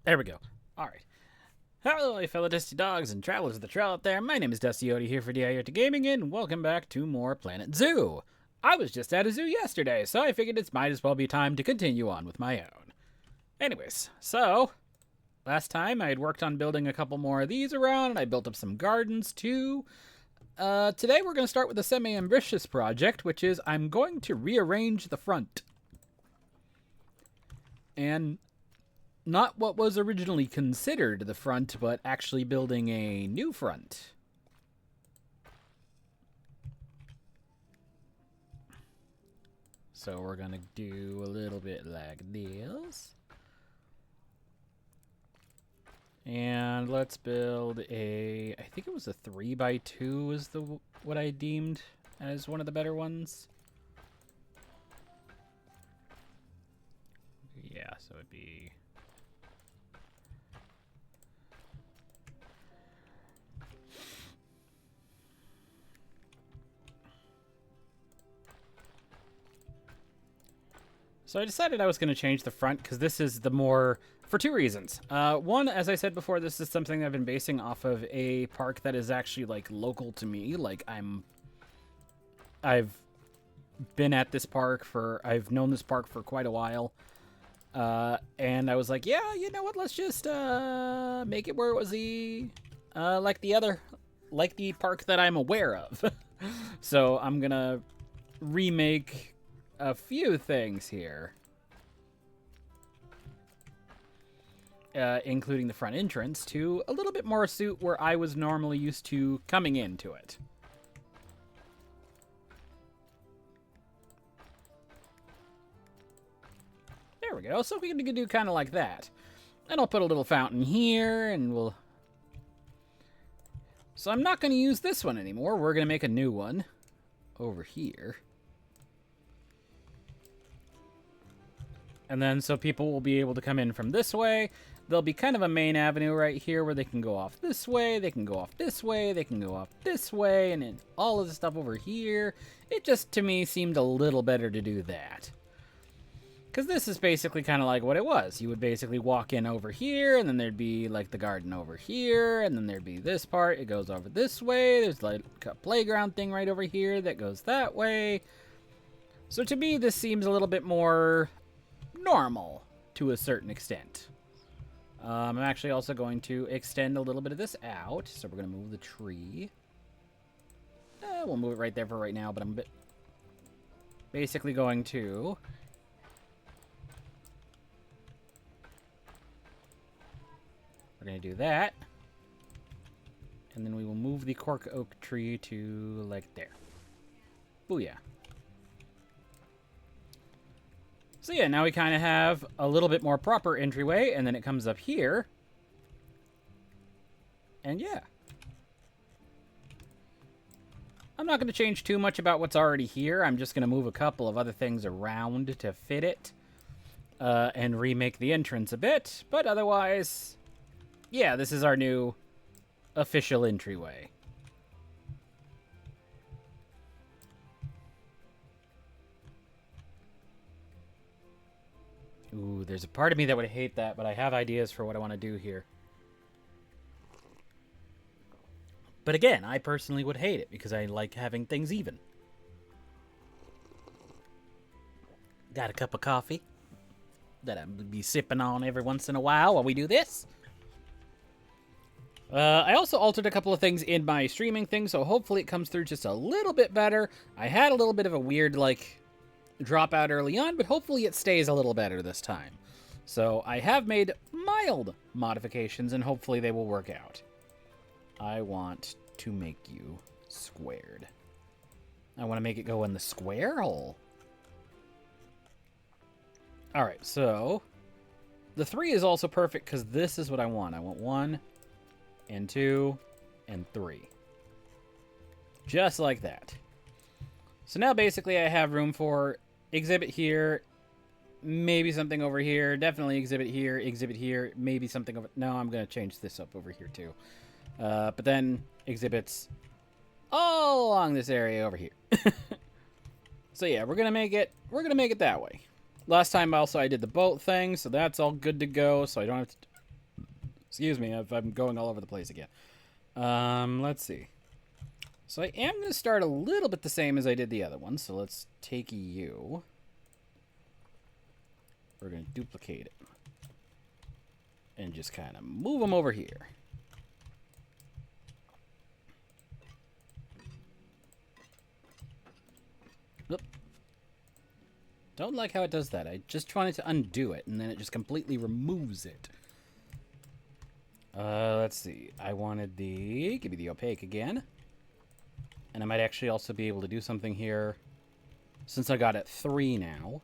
There we go. All right. Hello, my fellow Dusty Dogs and travelers of the trail out there. My name is Dusty Odie here for DIOT Gaming, and welcome back to more Planet Zoo. I was just at a zoo yesterday, so I figured it might as well be time to continue on with my own. Anyways, so last time I had worked on building a couple more of these around, and I built up some gardens too. Today we're going to start with a semi-ambitious project, which is I'm going to rearrange the front. And not what was originally considered the front, but actually building a new front. So we're gonna do a little bit like this. And let's build a, I think it was a 3x2 is what I deemed as one of the better ones. Yeah, so it'd be... So I decided I was going to change the front because this is the more... for two reasons. One, as I said before, this is something I've been basing off of a park that is actually, like, local to me. Like, I've been at this park for... I've known this park for quite a while. And I was like, yeah, you know what? Let's just make it where it was like the park that I'm aware of. So I'm going to remake a few things here, including the front entrance, to a little bit more suit where I was normally used to coming into it. There we go. So we can do kind of like that. And I'll put a little fountain here, and we'll... So I'm not going to use this one anymore. We're going to make a new one over here. And then so people will be able to come in from this way. There'll be kind of a main avenue right here where they can go off this way, they can go off this way, they can go off this way, and then all of the stuff over here. It just, to me, seemed a little better to do that. Because this is basically kind of like what it was. You would basically walk in over here, and then there'd be, like, the garden over here, and then there'd be this part. It goes over this way. There's, like, a playground thing right over here that goes that way. So to me, this seems a little bit more normal to a certain extent. I'm actually also going to extend a little bit of this out. So we're going to move the tree. We'll move it right there for right now, but I'm basically going to... We're going to do that. And then we will move the cork oak tree to, like, there. Booyah. So yeah, now we kind of have a little bit more proper entryway, and then it comes up here. And yeah. I'm not going to change too much about what's already here. I'm just going to move a couple of other things around to fit it. And remake the entrance a bit. But otherwise, yeah, this is our new official entryway. Ooh, there's a part of me that would hate that, but I have ideas for what I want to do here. But again, I personally would hate it because I like having things even. Got a cup of coffee that I'll be sipping on every once in a while we do this. I also altered a couple of things in my streaming thing, so hopefully it comes through just a little bit better. I had a little bit of a weird, like... drop out early on, but hopefully it stays a little better this time. So I have made mild modifications, and hopefully they will work out. I want to make you squared. I want to make it go in the square hole. Alright, so the 3 is also perfect because this is what I want. I want 1 and 2 and 3. Just like that. So now basically I have room for exhibit here, maybe something over here, definitely exhibit here, maybe something over... No, I'm going to change this up over here too. But then exhibits all along this area over here. So yeah, we're going to make it that way. Last time also I did the boat thing, so that's all good to go, so I don't have to Excuse me if I'm going all over the place again. Let's see. So I am going to start a little bit the same as I did the other one. So let's take you. We're going to duplicate it. And just kind of move them over here. Oop. Don't like how it does that. I just wanted to undo it, and then it just completely removes it. Let's see. I wanted the... Give me the opaque again. And I might actually also be able to do something here, since I got it 3 now.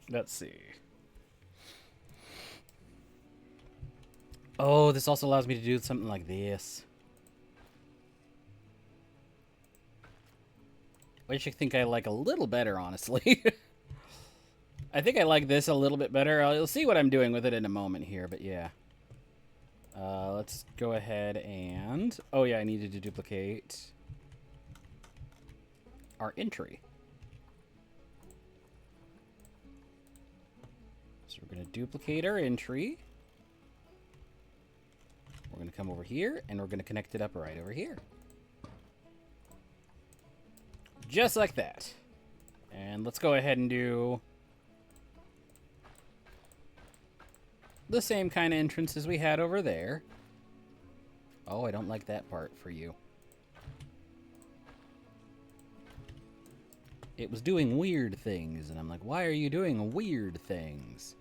Let's see. Oh, this also allows me to do something like this. Which I think I like a little better, honestly. I think I like this a little bit better. I'll see what I'm doing with it in a moment here, but yeah. Let's go ahead and... Oh, yeah, I needed to duplicate our entry. So we're going to duplicate our entry. We're going to come over here, and we're going to connect it up right over here. Just like that. And let's go ahead and do the same kind of entrance as we had over there. Oh, I don't like that part for you. It was doing weird things, and I'm like, why are you doing weird things?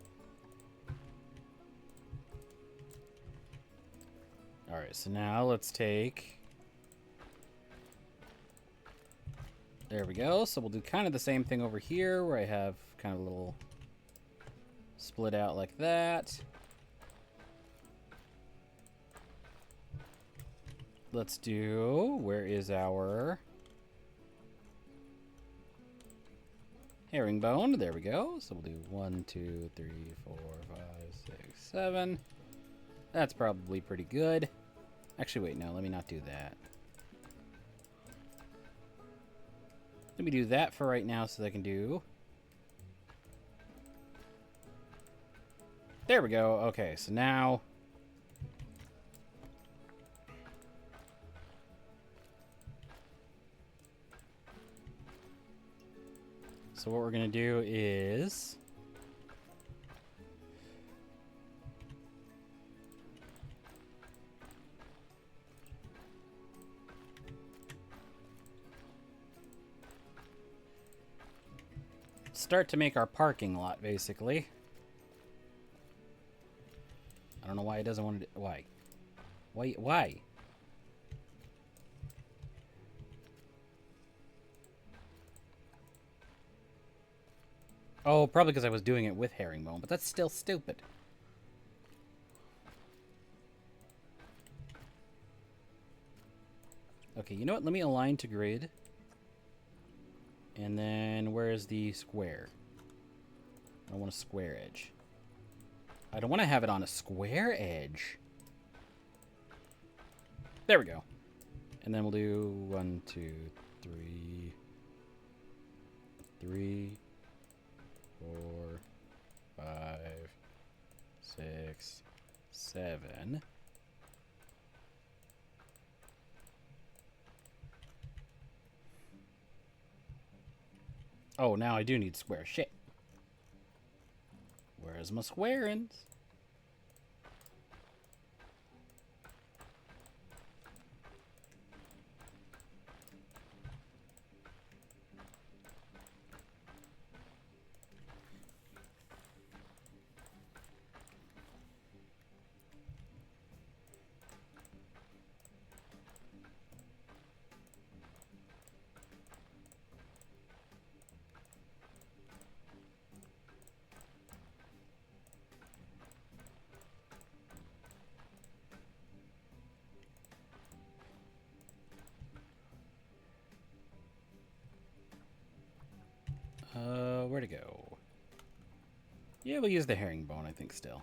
Alright, so now let's take... There we go. So we'll do kind of the same thing over here, where I have kind of a little split out like that. Let's do... Where is our herringbone? There we go. So we'll do 1, 2, 3, 4, 5, 6, 7. That's probably pretty good. Actually, wait, no, let me not do that. Let me do that for right now so that I can do... There we go. Okay, so now... So what we're going to do is... start to make our parking lot, basically. I don't know why it doesn't want to... Why? Why? Oh, probably because I was doing it with herringbone, but that's still stupid. Okay, you know what? Let me align to grid. And then, where is the square? I want a square edge. I don't want to have it on a square edge. There we go. And then we'll do 1, 2, 3, 3, 4, 5, 6, 7. Oh, now I do need square. Shit. Where's my square ends? Where to go? Yeah, we'll use the herringbone, I think, still.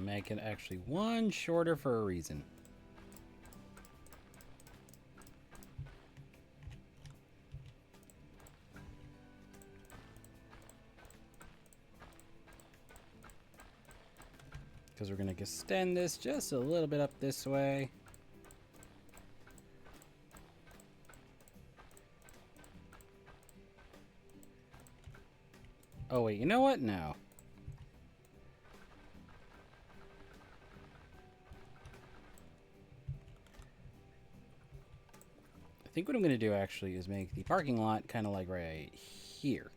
make it actually one shorter for a reason. Because we're going to extend this just a little bit up this way. Oh, wait, you know what? No. I think what I'm going to do actually is make the parking lot kind of like right here.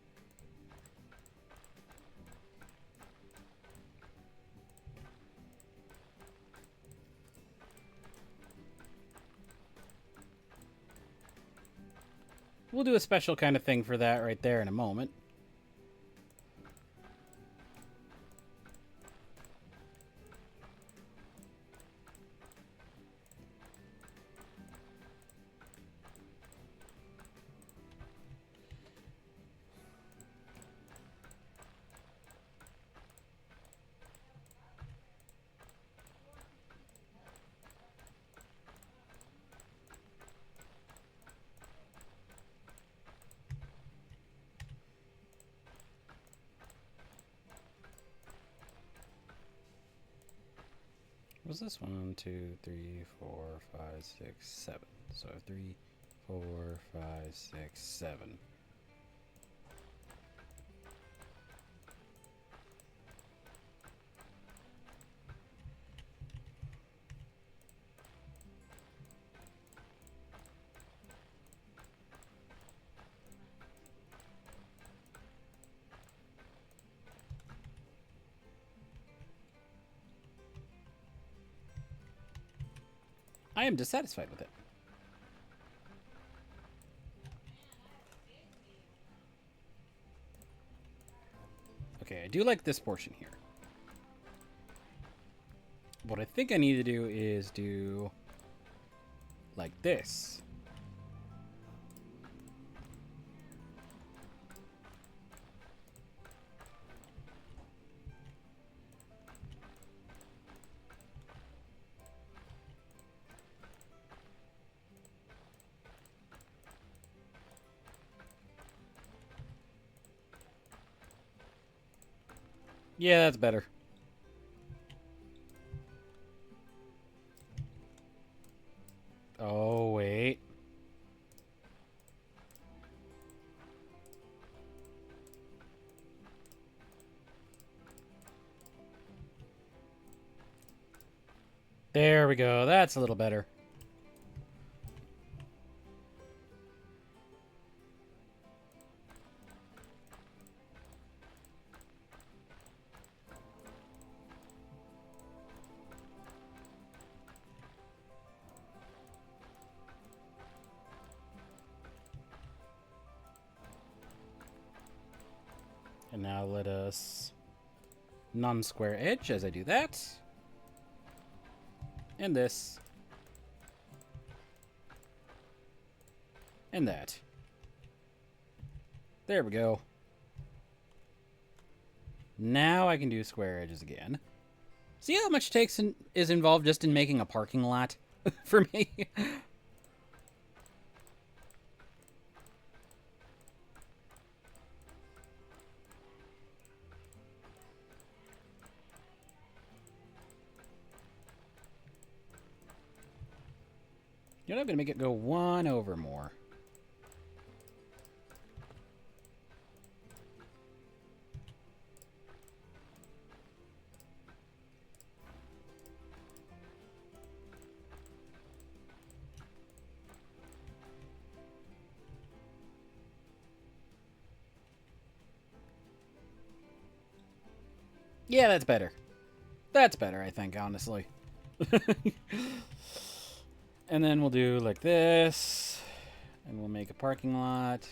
We'll do a special kind of thing for that right there in a moment. What's this? 1, 2, 3, 4, 5, 6, 7. So 3, 4, 5, 6, 7. I am dissatisfied with it. Okay, I do like this portion here. What I think I need to do is do like this. Yeah, that's better. Oh, wait. There we go. That's a little better. And now let us non-square edge as I do that. And this. And that. There we go. Now I can do square edges again. See how much is involved just in making a parking lot for me? You know, I'm going to make it go one over more. Yeah, that's better. That's better, I think, honestly. And then we'll do like this. And we'll make a parking lot.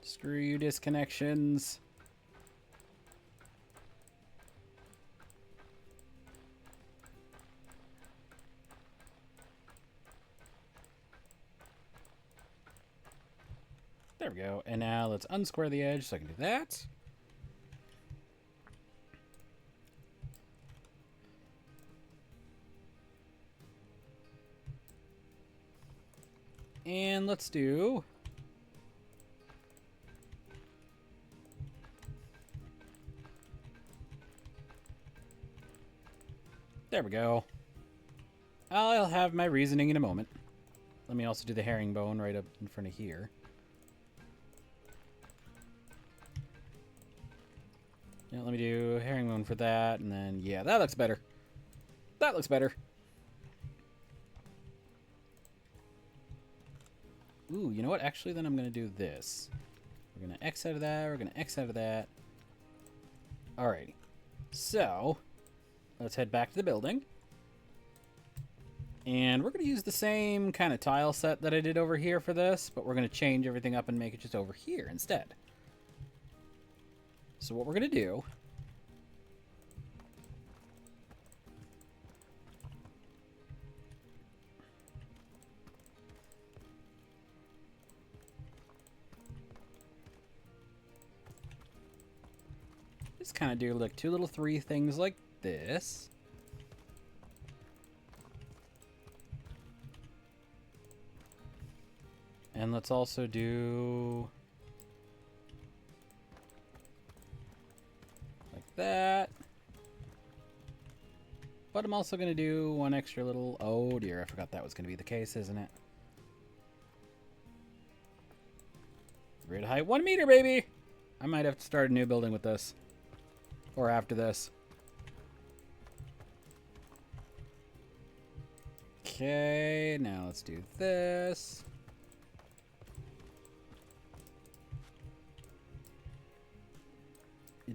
Screw you, disconnections. There we go. And now let's unsquare the edge so I can do that. And let's do... There we go. I'll have my reasoning in a moment. Let me also do the herringbone right up in front of here. Yeah, let me do herringbone for that, and then, yeah, that looks better. That looks better. Ooh, you know what? Actually, then I'm going to do this. We're going to X out of that. We're going to X out of that. Alrighty. So, let's head back to the building. And we're going to use the same kind of tile set that I did over here for this, but we're going to change everything up and make it just over here instead. So what we're going to do... Just kind of do like two little three things like this. And let's also do like that. But I'm also going to do one extra little... Oh dear, I forgot that was going to be the case, isn't it? Grid height 1 meter, baby! I might have to start a new building with this. Or after this. Okay, now let's do this.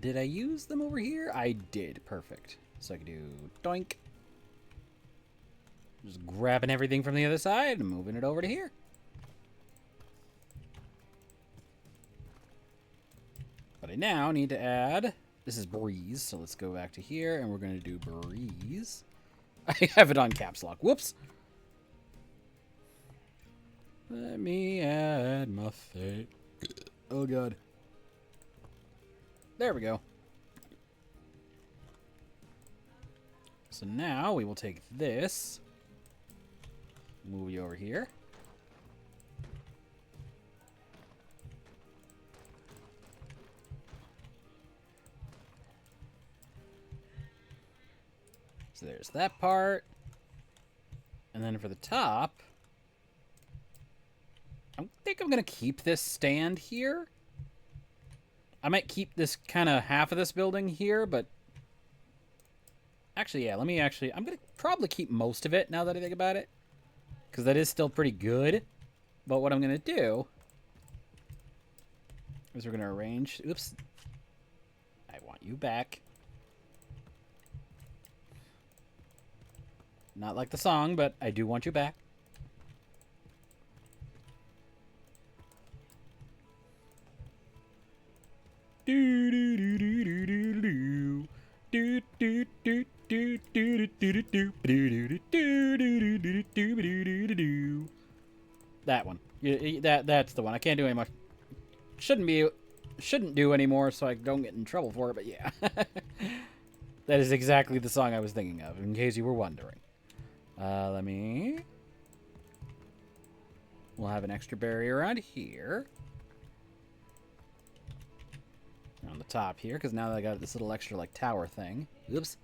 Did I use them over here? I did. Perfect. So I can do doink. Just grabbing everything from the other side and moving it over to here. But I now need to add... This is breeze, so let's go back to here, and we're going to do breeze. I have it on caps lock. Whoops. Let me add my thing. Oh, God. There we go. So now we will take this, move you over here. So there's that part. And then for the top, I think I'm going to keep this stand here. I might keep this kind of half of this building here, but actually, yeah, I'm going to probably keep most of it now that I think about it, because that is still pretty good. But what I'm going to do is we're going to arrange, oops, I want you back. Not like the song, but I do want you back. Do do do do do do do do do do do do do do do do. That one. That's the one. I can't do any more. Shouldn't do anymore, so I don't get in trouble for it. But yeah, that is exactly the song I was thinking of. In case you were wondering. We'll have an extra barrier around here. On the top here, because now that I got this little extra, like, tower thing. Oops.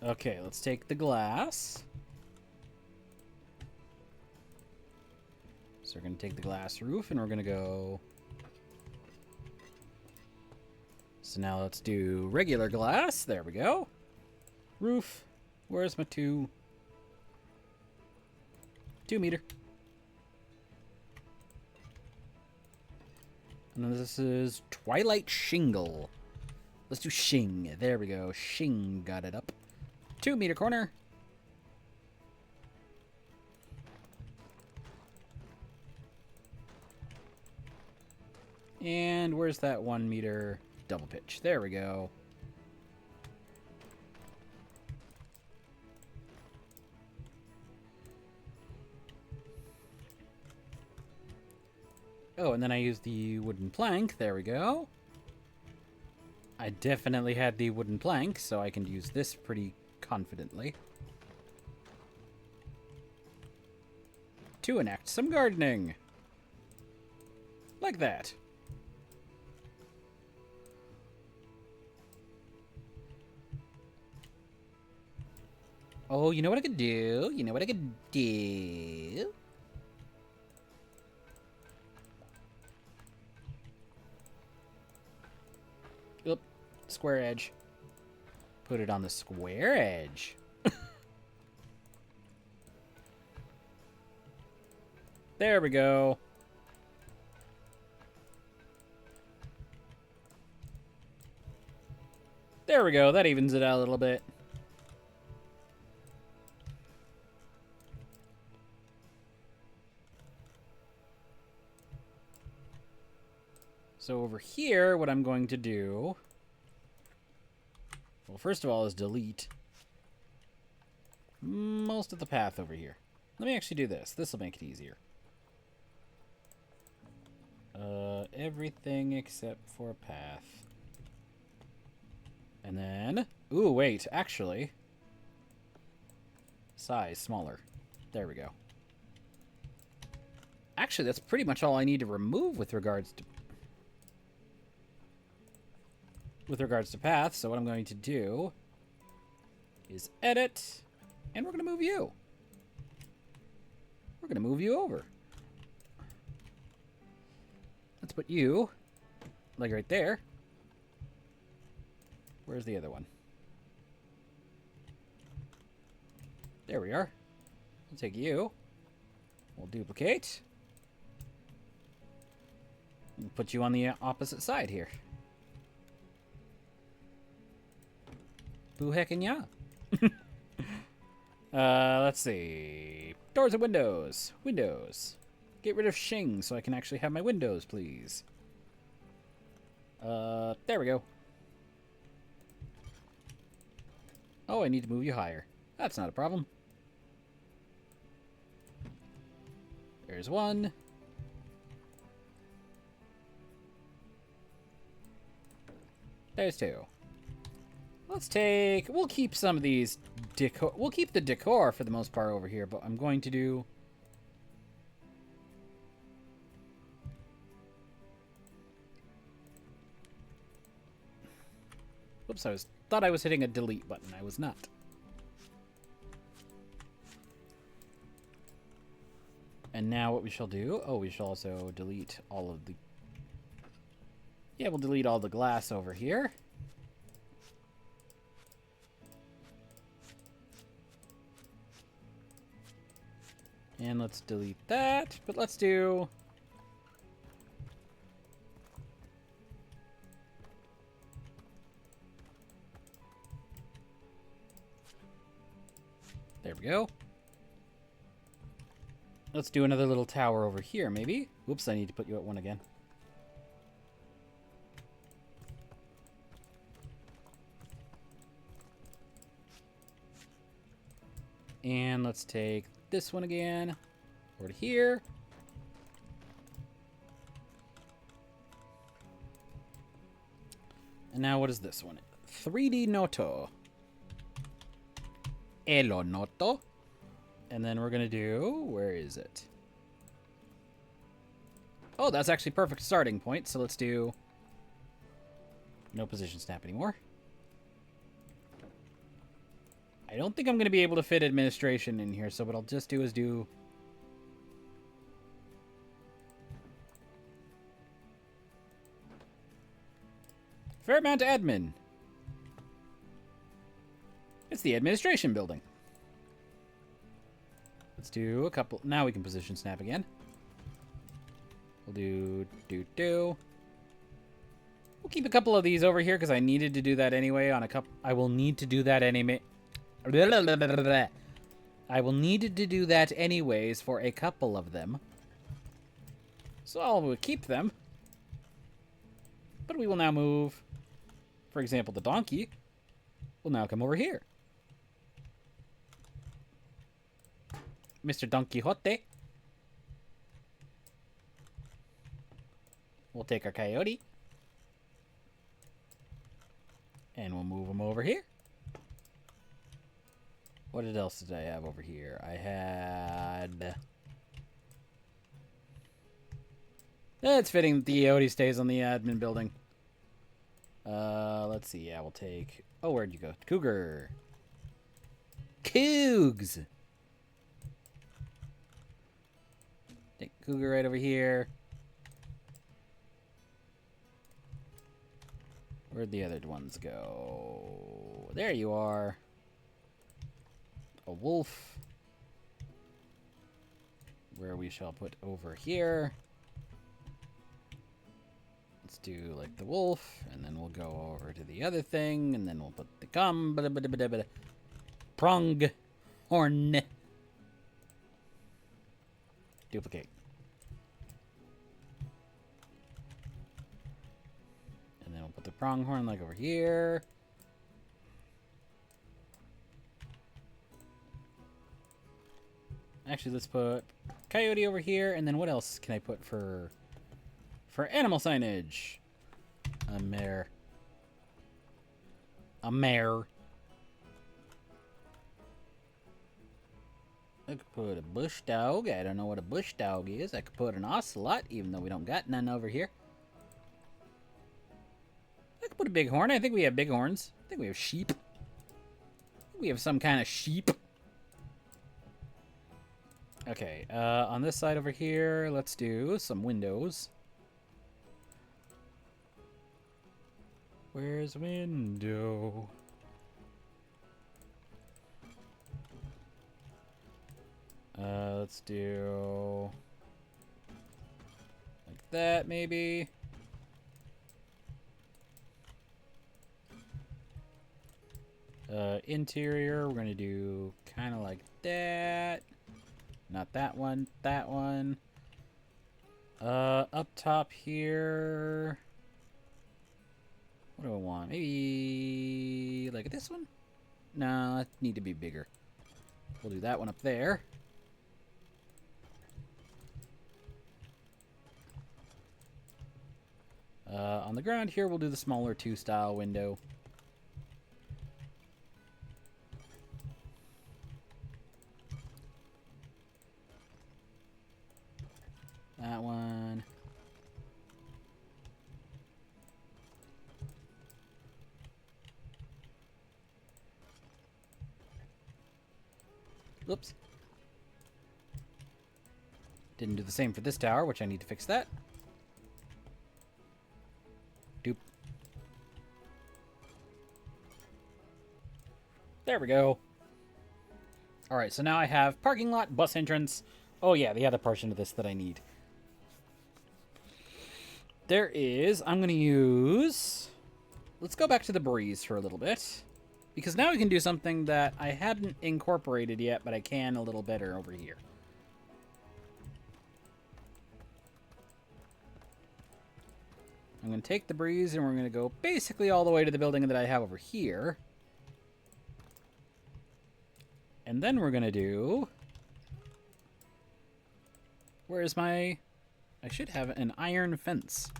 Okay, let's take the glass. So we're going to take the glass roof, and we're going to go... So now let's do regular glass. There we go. Roof. Where's my 2 meter? And then this is Twilight Shingle. Let's do Shing. There we go. Shing got it up. 2 meter corner. And where's that 1 meter double pitch? There we go. Oh, and then I used the wooden plank. There we go. I definitely had the wooden plank, so I can use this pretty confidently. To enact some gardening. Like that. Oh, you know what I could do? You know what I could do? Oop, square edge. Put it on the square edge. There we go. There we go. That evens it out a little bit. So over here, what I'm going to do... Well, first of all is delete most of the path over here. Let me actually do this. This will make it easier. Everything except for path. And then... Ooh, wait. Actually... Size smaller. There we go. Actually, that's pretty much all I need to remove with regards to path. So what I'm going to do is edit, and we're going to move you. We're going to move you over. Let's put you, like right there. Where's the other one? There we are. We'll take you. We'll duplicate. We'll put you on the opposite side here. Boo heckin' yeah. Let's see. Doors and windows. Windows. Get rid of Shing so I can actually have my windows, please. There we go. Oh, I need to move you higher. That's not a problem. There's one. There's two. We'll keep some of these decor. We'll keep the decor for the most part over here, but I'm going to do... Whoops, thought I was hitting a delete button. I was not. And now what we shall do... Oh, we shall also delete all of the... Yeah, we'll delete all the glass over here. And let's delete that, but let's do... There we go. Let's do another little tower over here, maybe. Whoops, I need to put you at 1 again. And let's take this one again. Over to here. And now what is this one? 3D Noto. Elo Noto. And then we're going to do... Where is it? Oh, that's actually perfect starting point. So let's do... No position snap anymore. I don't think I'm going to be able to fit administration in here, so what I'll just do is do... Fairmount Admin. It's the administration building. Let's do a couple... Now we can position snap again. We'll do... We'll keep a couple of these over here, because I needed to do that anyway on a couple... I will need to do that anyway... I will need to do that anyways for a couple of them. So I'll keep them. But we will now move... For example, the donkey will now come over here. Mr. Don Quixote. We'll take our coyote. And we'll move him over here. What else did I have over here? I had... It's fitting that the coyote stays on the admin building. Let's see. Yeah, we'll take... Oh, where'd you go? Cougar. Cougs! Take Cougar right over here. Where'd the other ones go? There you are. A wolf. Where we shall put over here. Let's do like the wolf, and then we'll go over to the other thing, and then we'll put the prong horn. Duplicate. And then we'll put the pronghorn like over here. Actually, let's put coyote over here, and then what else can I put for animal signage? A mare. A mare. I could put a bush dog. I don't know what a bush dog is. I could put an ocelot, even though we don't got none over here. I could put a bighorn. I think we have bighorns. I think we have sheep. We have some kind of sheep. Okay, on this side over here, let's do some windows. Where's window? Let's do like that, maybe. Interior, we're gonna do kind of like that. Not that one, that one. Up top here. What do I want? Maybe like this one? No, it need to be bigger. We'll do that one up there. On the ground here, we'll do the smaller 2-style window. That one. Oops. Didn't do the same for this tower, which I need to fix that. Doop. There we go. Alright, so now I have parking lot, bus entrance. Oh yeah, the other portion of this that I need. There is, I'm going to use... Let's go back to the breeze for a little bit. Because now we can do something that I hadn't incorporated yet, but I can a little better over here. I'm going to take the breeze and we're going to go basically all the way to the building that I have over here. And then we're going to do... Where's my... I should have an iron fence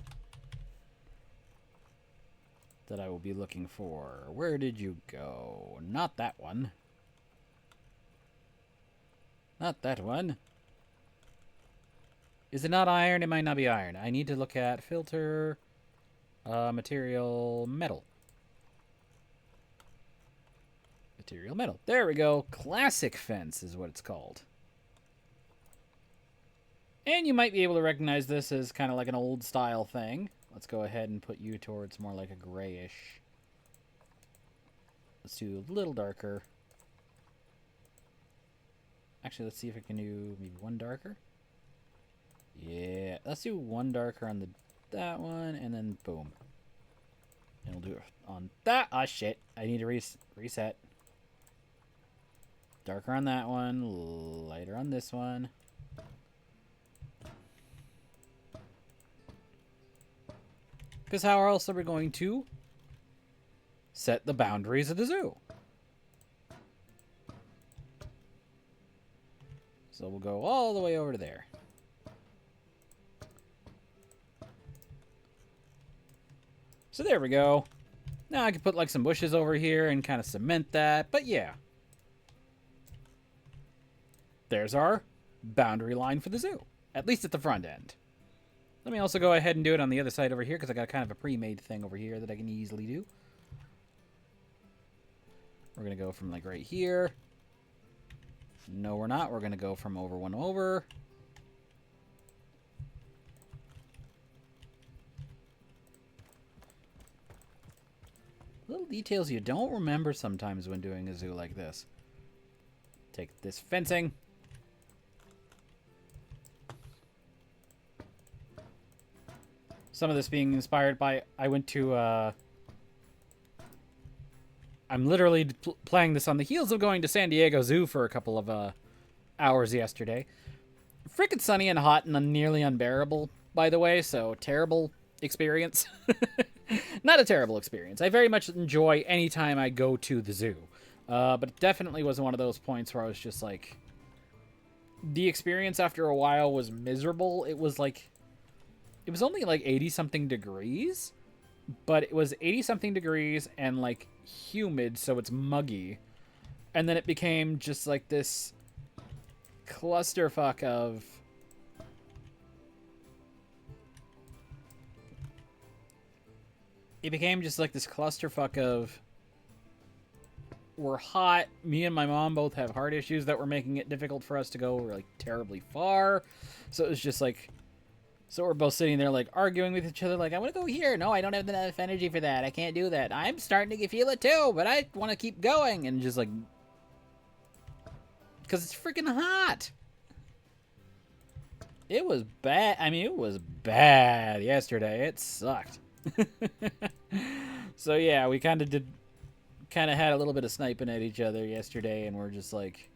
that I will be looking for. Where did you go? Not that one. Not that one. Is it not iron? It might not be iron. I need to look at filter, material, metal. Material, metal. There we go. Classic fence is what it's called. And you might be able to recognize this as kind of like an old style thing. Let's go ahead and put you towards more like a grayish. Let's do a little darker. Actually, let's see if I can do maybe one darker. Yeah, let's do one darker on that one, and then boom. And we'll do it on that. Ah, shit. I need to reset. Darker on that one, lighter on this one. Because how else are we going to set the boundaries of the zoo? So we'll go all the way over to there. So there we go. Now I can put like some bushes over here and kind of cement that. But yeah. There's our boundary line for the zoo. At least at the front end. Let me also go ahead and do it on the other side over here because I got kind of a pre-made thing over here that I can easily do. We're going to go from like right here. No, we're not. We're going to go from over one over. Little details you don't remember sometimes when doing a zoo like this. Take this fencing. Some of this being inspired by, I went to, I'm literally playing this on the heels of going to San Diego Zoo for a couple of hours yesterday. Frickin' sunny and hot and nearly unbearable, by the way, so terrible experience. Not a terrible experience. I very much enjoy any time I go to the zoo. But it definitely was one of those points where I was just like, the experience after a while was miserable. It was like, it was only like 80-something degrees, but it was 80-something degrees and like humid, so it's muggy. And then it became just like this clusterfuck of... It became just like this clusterfuck of... We're hot. Me and my mom both have heart issues that were making it difficult for us to go like terribly far. So it was just like... So we're both sitting there, like, arguing with each other, like, I want to go here. No, I don't have enough energy for that. I can't do that. I'm starting to feel it, too, but I want to keep going. And just, like... Because it's freaking hot. It was bad. I mean, it was bad yesterday. It sucked. So, yeah, we kind of had a little bit of sniping at each other yesterday, and we're just, like...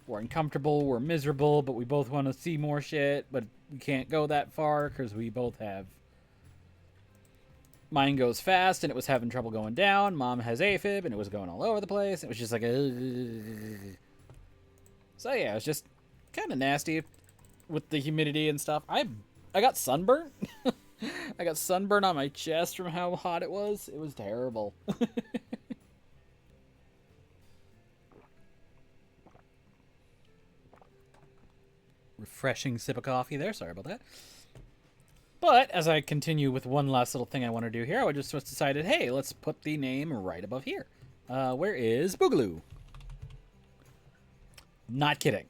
We're uncomfortable, we're miserable, but we both want to see more shit, but we can't go that far because we both have... Mine goes fast, and it was having trouble going down. Mom has AFib, and it was going all over the place. It was just like... So yeah, it was just kind of nasty with the humidity and stuff. I got sunburnt. I got sunburnt on my chest from how hot it was. It was terrible. Refreshing sip of coffee there. Sorry about that. But as I continue with one last little thing I want to do here, I just decided, hey, let's put the name right above here. Where is Boogaloo? Not kidding.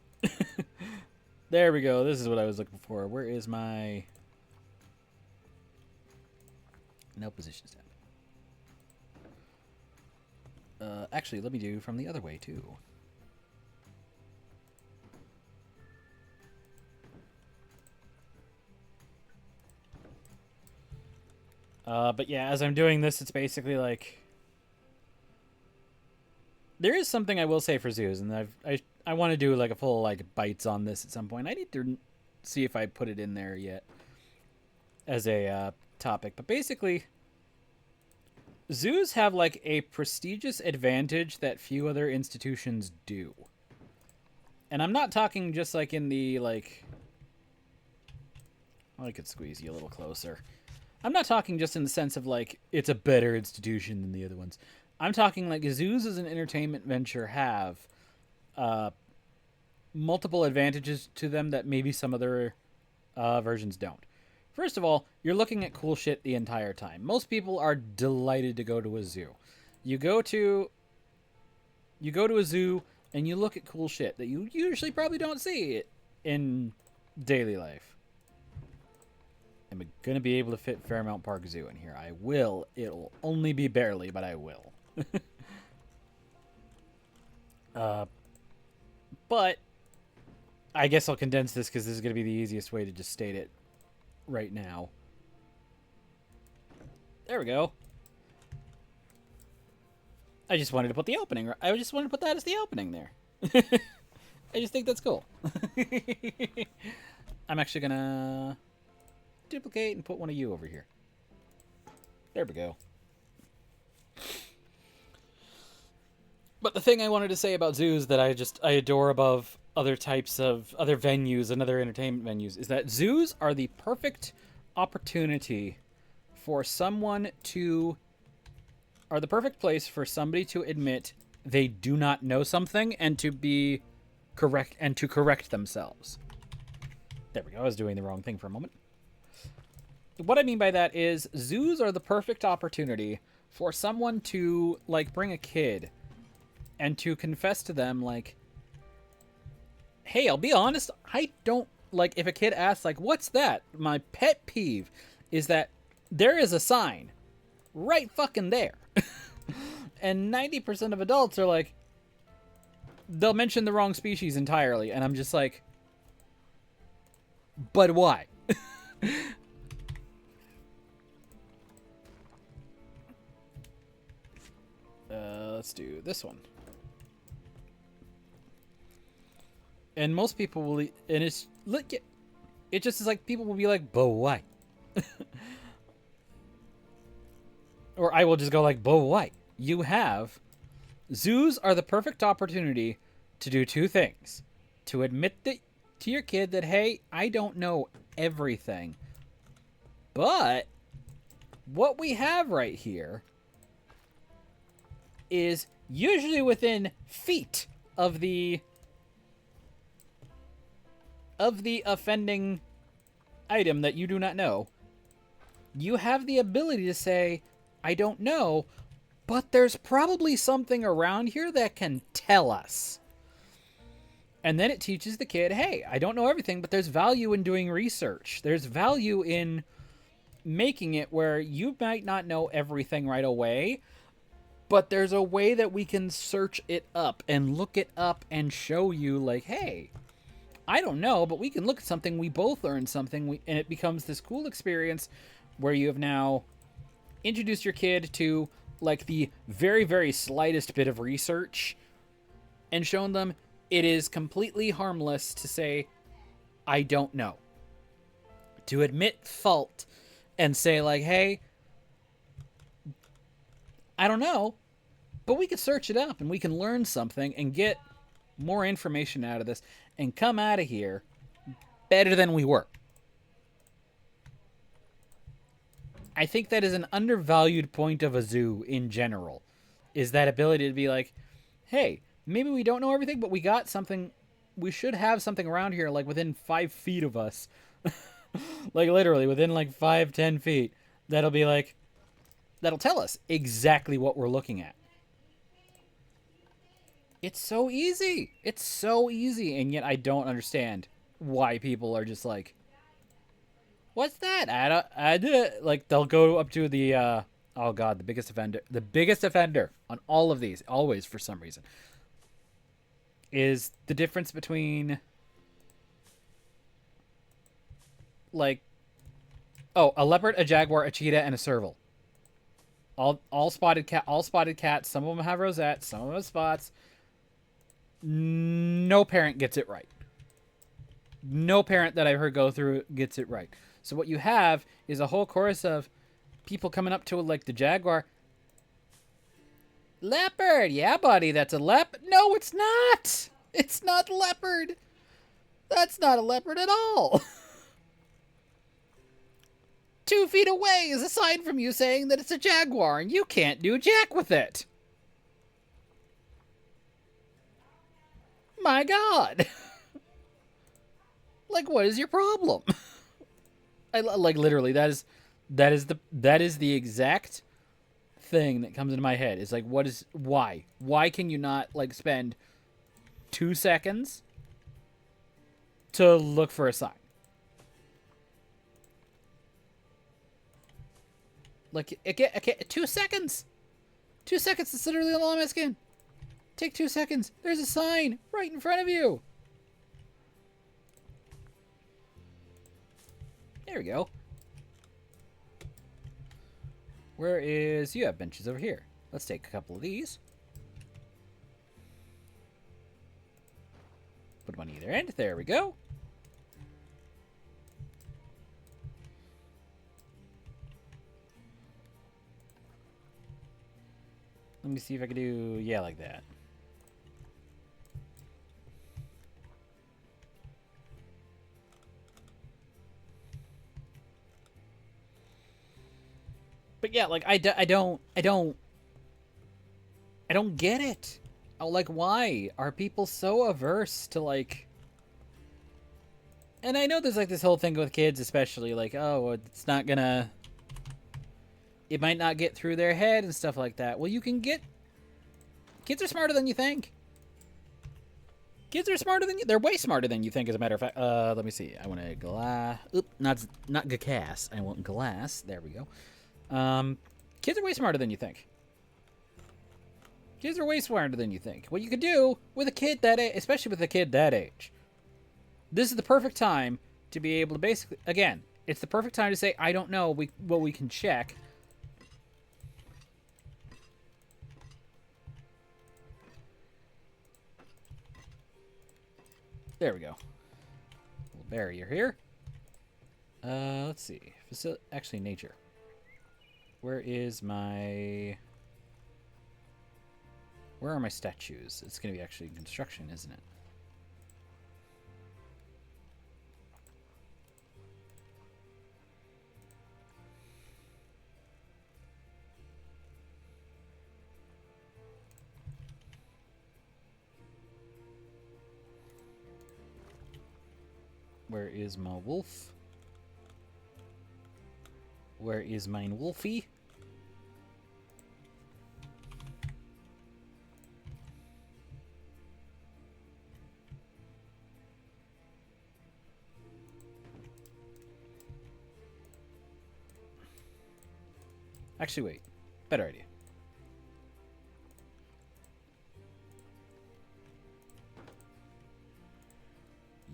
There we go. This is what I was looking for. Where is my... No position tab. Actually, let me do from the other way, too. But yeah, as I'm doing this, it's basically like... There is something I will say for zoos, and I want to do like a full like bites on this at some point. I need to see if I put it in there yet as a topic. But basically, zoos have like a prestigious advantage that few other institutions do. And I'm not talking just like in the like... I could squeeze you a little closer. I'm not talking just in the sense of, like, it's a better institution than the other ones. I'm talking, like, zoos as an entertainment venture have multiple advantages to them that maybe some other versions don't. First of all, you're looking at cool shit the entire time. Most people are delighted to go to a zoo. You go to a zoo, and you look at cool shit that you usually probably don't see in daily life. I'm going to be able to fit Fairmount Park Zoo in here. I will. It'll only be barely, but I will. But I guess I'll condense this because this is going to be the easiest way to just state it right now. There we go. I just wanted to put the opening. I just wanted to put that as the opening there. I just think that's cool. I'm actually going to... duplicate and put one of you over here. There we go. But the thing I wanted to say about zoos that I adore above other types of other venues and other entertainment venues is that zoos are the perfect opportunity for someone to... are the perfect place for somebody to admit they do not know something and to be correct and to correct themselves. There we go. I was doing the wrong thing for a moment. What I mean by that is zoos are the perfect opportunity for someone to, like, bring a kid and to confess to them, like, hey, I'll be honest, I don't, like, if a kid asks, like, what's that? My pet peeve is that there is a sign right fucking there. And 90% of adults are like, they'll mention the wrong species entirely. And I'm just like, but why? Let's do this one. And most people will, and it's, look, it just is like, people will be like, but why? Or I will just go like, but why? You have, zoos are the perfect opportunity to do two things. To admit that to your kid that, hey, I don't know everything. But what we have right here is usually within feet of the offending item that you do not know. You have the ability to say, I don't know, but there's probably something around here that can tell us. And then it teaches the kid, hey, I don't know everything, but there's value in doing research. There's value in making it where you might not know everything right away, but there's a way that we can search it up and look it up and show you, like, hey, I don't know, but we can look at something, we both learn something, and it becomes this cool experience where you have now introduced your kid to, like, the very, very slightest bit of research and shown them it is completely harmless to say, I don't know. To admit fault and say, like, hey, I don't know, but we can search it up and we can learn something and get more information out of this and come out of here better than we were. I think that is an undervalued point of a zoo in general, is that ability to be like, hey, maybe we don't know everything, but we got something. We should have something around here, like within 5 feet of us. Like literally within like 5-10 feet. That'll be like, that'll tell us exactly what we're looking at. It's so easy. It's so easy. And yet I don't understand why people are just like, what's that? I did. Like, they'll go up to the, oh God, the biggest offender on all of these, always for some reason, is the difference between, like, oh, a leopard, a jaguar, a cheetah, and a serval. All spotted cats. Some of them have rosettes, some of them have spots. No parent gets it right. No parent that I've heard go through gets it right. So what you have is a whole chorus of people coming up to, like, the jaguar. Leopard! Yeah, buddy, that's a leopard. No, it's not! It's not leopard! That's not a leopard at all! 2 feet away is a sign from you saying that it's a jaguar, and you can't do jack with it. My God! Like, what is your problem? I like, literally, that is the exact thing that comes into my head. It's like, why can you not, like, spend 2 seconds to look for a sign? Like, 2 seconds. 2 seconds. That's literally all I'm asking. Take 2 seconds. There's a sign right in front of you. There we go. Where is... You have benches over here. Let's take a couple of these. Put them on either end. There we go. Let me see if I can do... Yeah, like that. But yeah, like, I don't get it. Oh, like, why are people so averse to, like... And I know there's, like, this whole thing with kids, especially, like, oh, it's not gonna... It might not get through their head and stuff like that. Well, you can get... Kids are smarter than you think. Kids are smarter than you... They're way smarter than you think, as a matter of fact. Let me see. I want a glass... Oop, not gas. I want glass. There we go. Kids are way smarter than you think. Kids are way smarter than you think. What you could do with a kid that age, especially with a kid that age, this is the perfect time to be able to basically... Again, it's the perfect time to say, I don't know, we can check... There we go. Little barrier here. Let's see. Actually, nature. Where is my... Where are my statues? It's going to be actually construction, isn't it? Where is my wolf? Where is mine wolfie? Actually, wait. Better idea.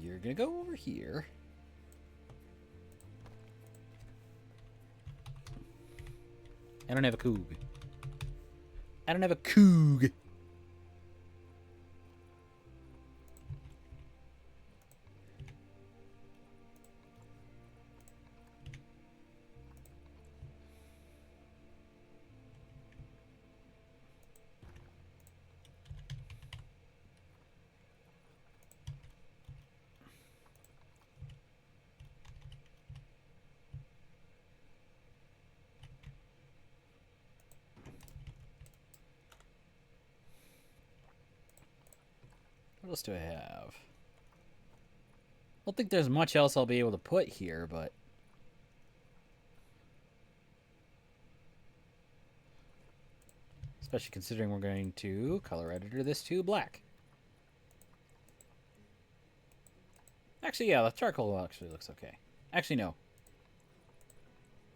You're gonna go over here. I don't have a coog. I don't have a coog. What else do I have? I don't think there's much else I'll be able to put here, but... Especially considering we're going to color editor this to black. Actually, yeah, the charcoal actually looks okay. Actually, no.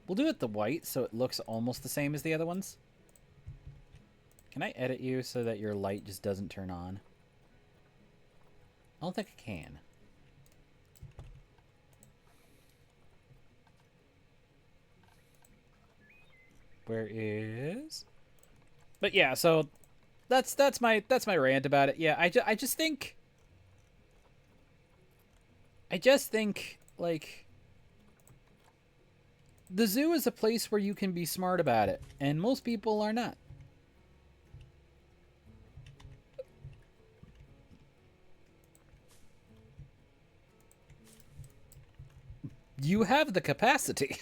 We'll do it the white so it looks almost the same as the other ones. Can I edit you so that your light just doesn't turn on? I don't think I can. Where is... But yeah, so that's my rant about it. Yeah, I just think like the zoo is a place where you can be smart about it, and most people are not. You have the capacity.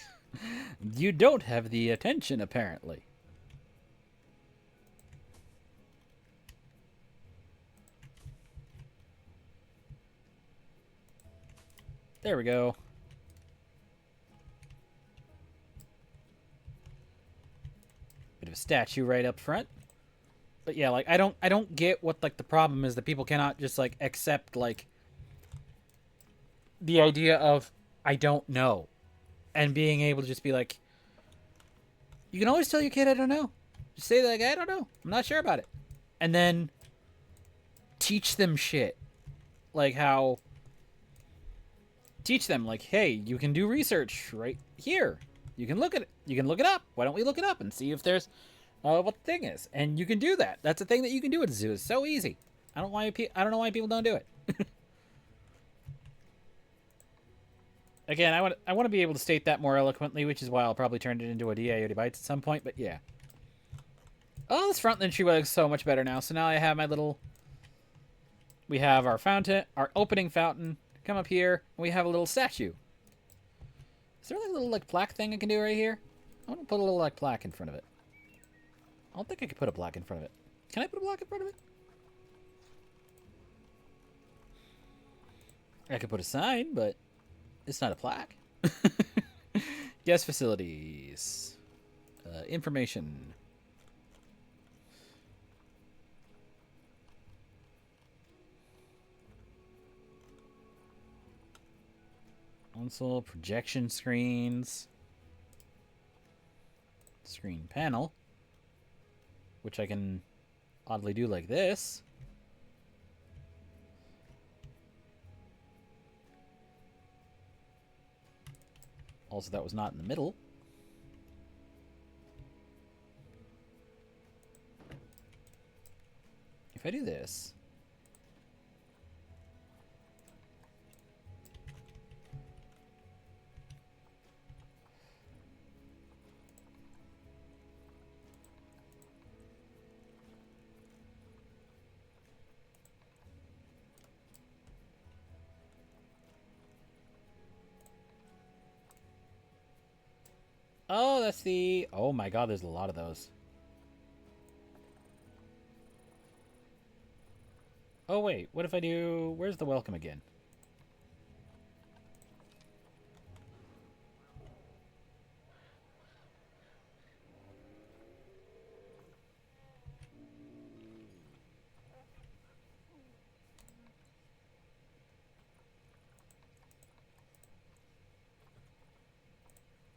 You don't have the attention, apparently. There we go. Bit of a statue right up front. But yeah, like I don't get what like the problem is that people cannot just like accept like the idea of I don't know and being able to just be like, you can always tell your kid I don't know. Just say like I don't know. I'm not sure about it. And then teach them shit. Like how teach them like, hey, you can do research right here. You can look at it. You can look it up. Why don't we look it up and see if there's what the thing is? And you can do that. That's a thing that you can do at a zoo. It's so easy. I don't know why people don't do it. Again, I want to be able to state that more eloquently, which is why I'll probably turn it into a DIOD Bytes at some point, but yeah. Oh, this front entry looks so much better now. So now I have my little... We have our fountain, our opening fountain. Come up here, and we have a little statue. Is there like a little like plaque thing I can do right here? I want to put a little like plaque in front of it. I don't think I can put a plaque in front of it. Can I put a plaque in front of it? I could put a sign, but it's not a plaque. Guest facilities. Information. Console, projection screens. Screen panel. Which I can oddly do like this. Also, that was not in the middle. If I do this... Oh, that's the... Oh my god, there's a lot of those. Oh wait, what if I do... Where's the welcome again?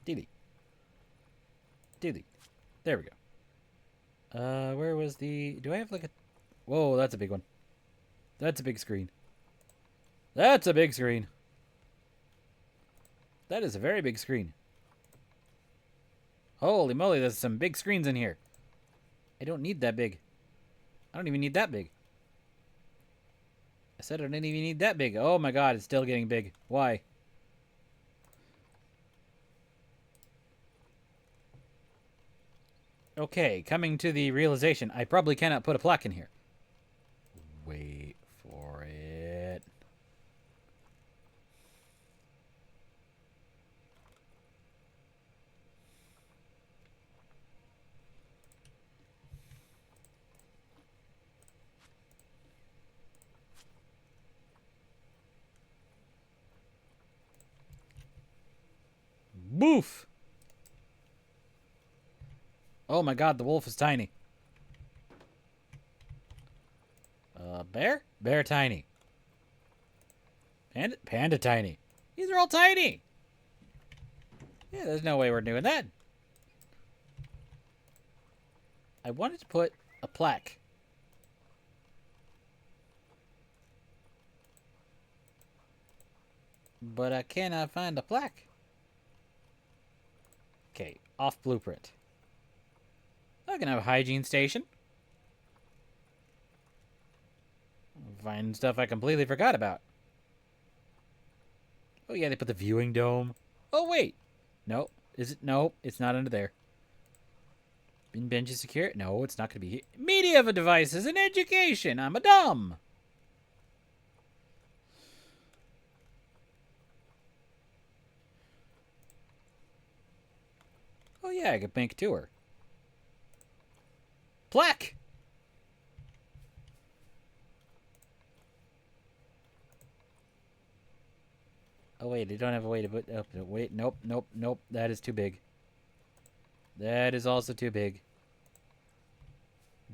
Delete. Delete. There we go. Where was the... Do I have like a... Whoa, that's a big one. That's a big screen. That's a big screen. That is a very big screen. Holy moly, there's some big screens in here. I don't need that big. I don't even need that big. I said I didn't even need that big. Oh my god, it's still getting big. Why? Okay, coming to the realization, I probably cannot put a plaque in here. Wait for it. Boof! Oh my god, the wolf is tiny. Bear? Bear tiny. Panda? Panda tiny. These are all tiny! Yeah, there's no way we're doing that. I wanted to put a plaque. But I cannot find a plaque. Okay, off blueprint. I can have a hygiene station. Find stuff I completely forgot about. Oh yeah, they put the viewing dome. Oh wait. No. Is it? No, it's not under there. Bin bench is secure? No, it's not going to be here. Media devices and education. I'm a dumb. Oh yeah, I could make a tour. Plaque! Oh wait, they don't have a way to put... Oh, wait, nope, nope, nope. That is too big. That is also too big.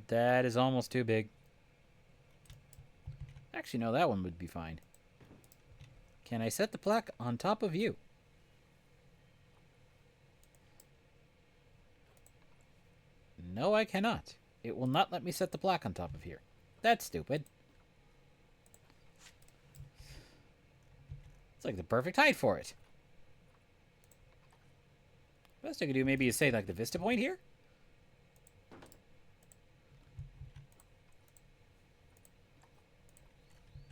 That is almost too big. Actually, no, that one would be fine. Can I set the plaque on top of you? No, I cannot. It will not let me set the plaque on top of here. That's stupid. It's like the perfect height for it. Best I could do maybe is say like the vista point here.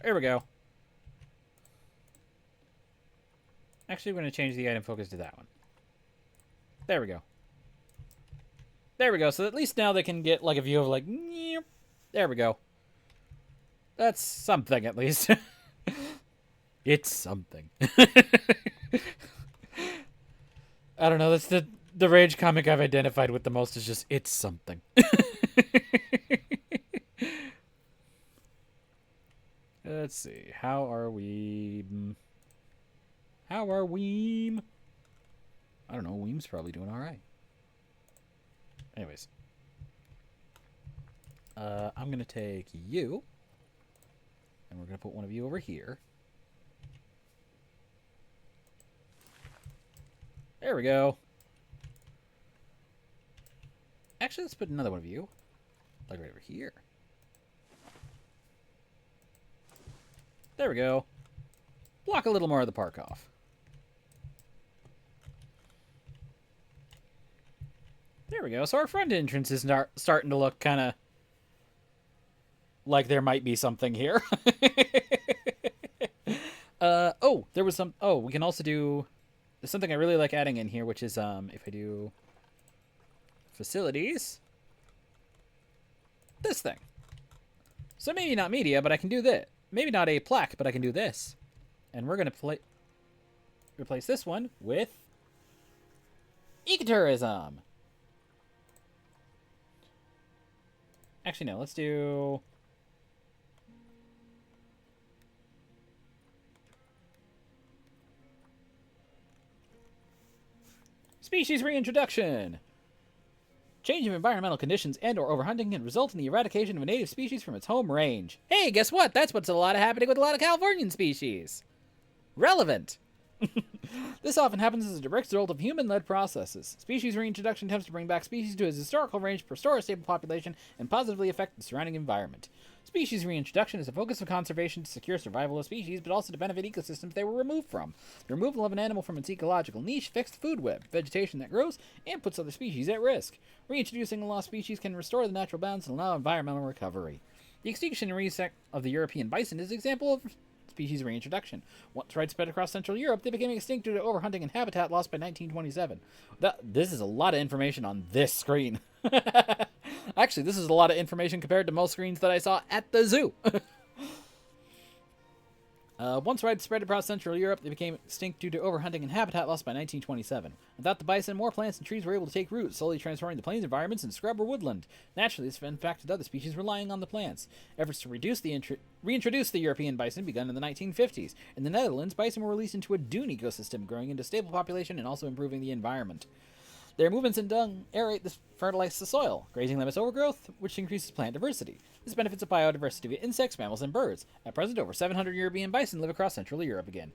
There we go. Actually, we're going to change the item focus to that one. There we go. There we go. So at least now they can get like a view of like... There we go. That's something at least. It's something. I don't know. That's The rage comic I've identified with the most is just, it's something. Let's see. How are we? How are we? I don't know. Weem's probably doing all right. Anyways. I'm going to take you. And we're going to put one of you over here. There we go. Actually, let's put another one of you. Like right over here. There we go. Block a little more of the park off. There we go. So our front entrance is starting to look kind of like there might be something here. Oh, there was some... Oh, we can also do... There's something I really like adding in here, which is if I do facilities, this thing. So maybe not media, but I can do this. Maybe not a plaque, but I can do this. And we're going to replace this one with ecotourism. Actually, no. Let's do... Species reintroduction. Change of environmental conditions and or overhunting can result in the eradication of a native species from its home range. Hey, guess what? That's what's happening with a lot of Californian species. Relevant. This often happens as a direct result of human-led processes. Species reintroduction attempts to bring back species to its historical range, restore a stable population, and positively affect the surrounding environment. Species reintroduction is a focus of conservation to secure survival of species, but also to benefit ecosystems they were removed from. The removal of an animal from its ecological niche affects the food web, vegetation that grows, and puts other species at risk. Reintroducing a lost species can restore the natural balance and allow environmental recovery. The extinction and reset of the European bison is an example of species reintroduction. Once widespread across Central Europe, they became extinct due to overhunting and habitat loss by 1927. This is a lot of information on this screen. Actually, this is a lot of information compared to most screens that I saw at the zoo. Once widespread across Central Europe, they became extinct due to overhunting and habitat loss by 1927. Without the bison, more plants and trees were able to take root, slowly transforming the plains environments into scrub or woodland. Naturally, this impacted other species relying on the plants. Efforts to reintroduce the European bison began in the 1950s. In the Netherlands, bison were released into a dune ecosystem, growing into a stable population and also improving the environment. Their movements in dung aerate and fertilize the soil. Grazing limits overgrowth, which increases plant diversity. This benefits the biodiversity of insects, mammals, and birds. At present, over 700 European bison live across Central Europe again.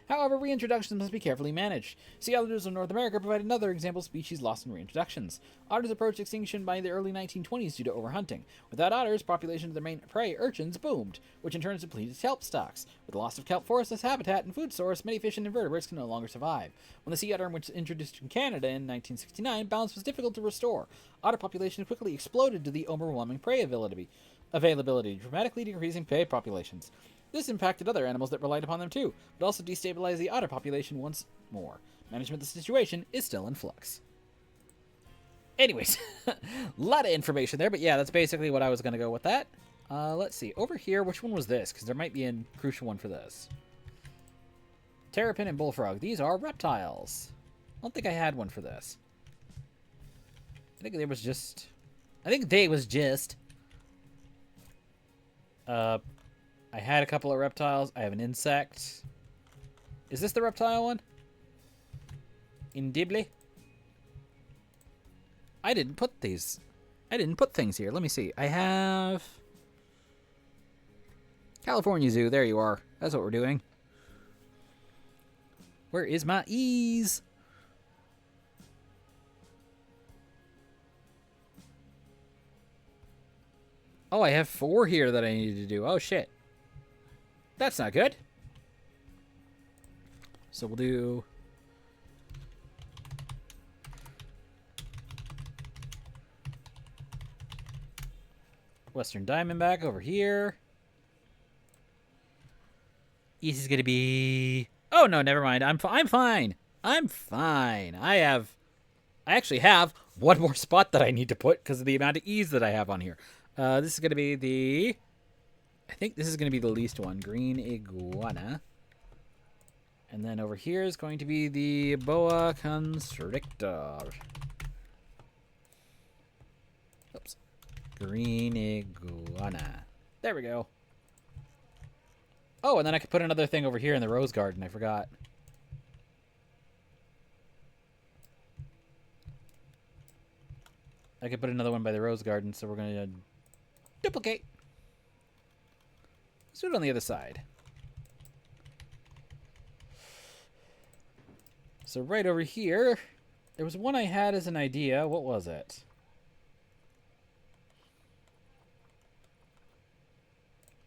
However, reintroductions must be carefully managed. Sea otters of North America provide another example of species lost in reintroductions. Otters approached extinction by the early 1920s due to overhunting. Without otters, populations of their main prey, urchins, boomed, which in turn depleted kelp stocks. With the loss of kelp forests as habitat and food source, many fish and invertebrates can no longer survive. When the sea otter was introduced in Canada in 1969, balance was difficult to restore. Otter populations quickly exploded due to the overwhelming prey availability, dramatically decreasing prey populations. This impacted other animals that relied upon them too, but also destabilized the otter population once more. Management of the situation is still in flux. Anyways, a lot of information there, but yeah, that's basically what I was going to go with that. Let's see. Over here, which one was this? Because there might be a crucial one for this. Terrapin and bullfrog. These are reptiles. I don't think I had one for this. I think they was just... I had a couple of reptiles. I have an insect. Is this the reptile one? Indibly? I didn't put these. I didn't put things here. Let me see. I have... California Zoo. There you are. That's what we're doing. Where is my ease? Oh, I have 4 here that I need to do. Oh, shit. That's not good. So we'll do... Western Diamondback over here. This is going to be... Oh, no, never mind. I'm fine. I'm fine. I actually have one more spot that I need to put because of the amount of ease that I have on here. This is going to be the... I think this is going to be the least one. Green iguana. And then over here is going to be the boa constrictor. Oops. Green iguana. There we go. Oh, and then I could put another thing over here in the rose garden. I forgot. I could put another one by the rose garden, so we're going to duplicate. Let's do it on the other side. So right over here, there was one I had as an idea. What was it?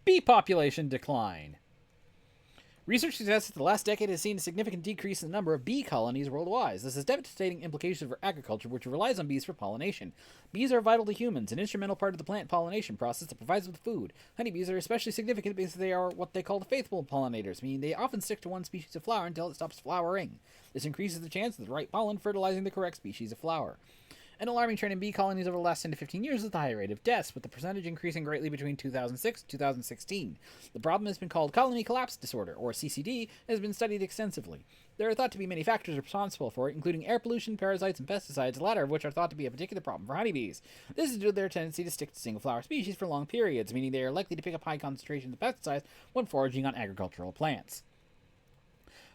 Bee population decline. Research suggests that the last decade has seen a significant decrease in the number of bee colonies worldwide. This has devastating implications for agriculture, which relies on bees for pollination. Bees are vital to humans, an instrumental part of the plant pollination process that provides us with food. Honeybees are especially significant because they are what they call the faithful pollinators, meaning they often stick to one species of flower until it stops flowering. This increases the chance of the right pollen fertilizing the correct species of flower. An alarming trend in bee colonies over the last 10 to 15 years is the high rate of deaths, with the percentage increasing greatly between 2006 and 2016. The problem has been called colony collapse disorder, or CCD, and has been studied extensively. There are thought to be many factors responsible for it, including air pollution, parasites, and pesticides, the latter of which are thought to be a particular problem for honeybees. This is due to their tendency to stick to single-flower species for long periods, meaning they are likely to pick up high concentrations of pesticides when foraging on agricultural plants.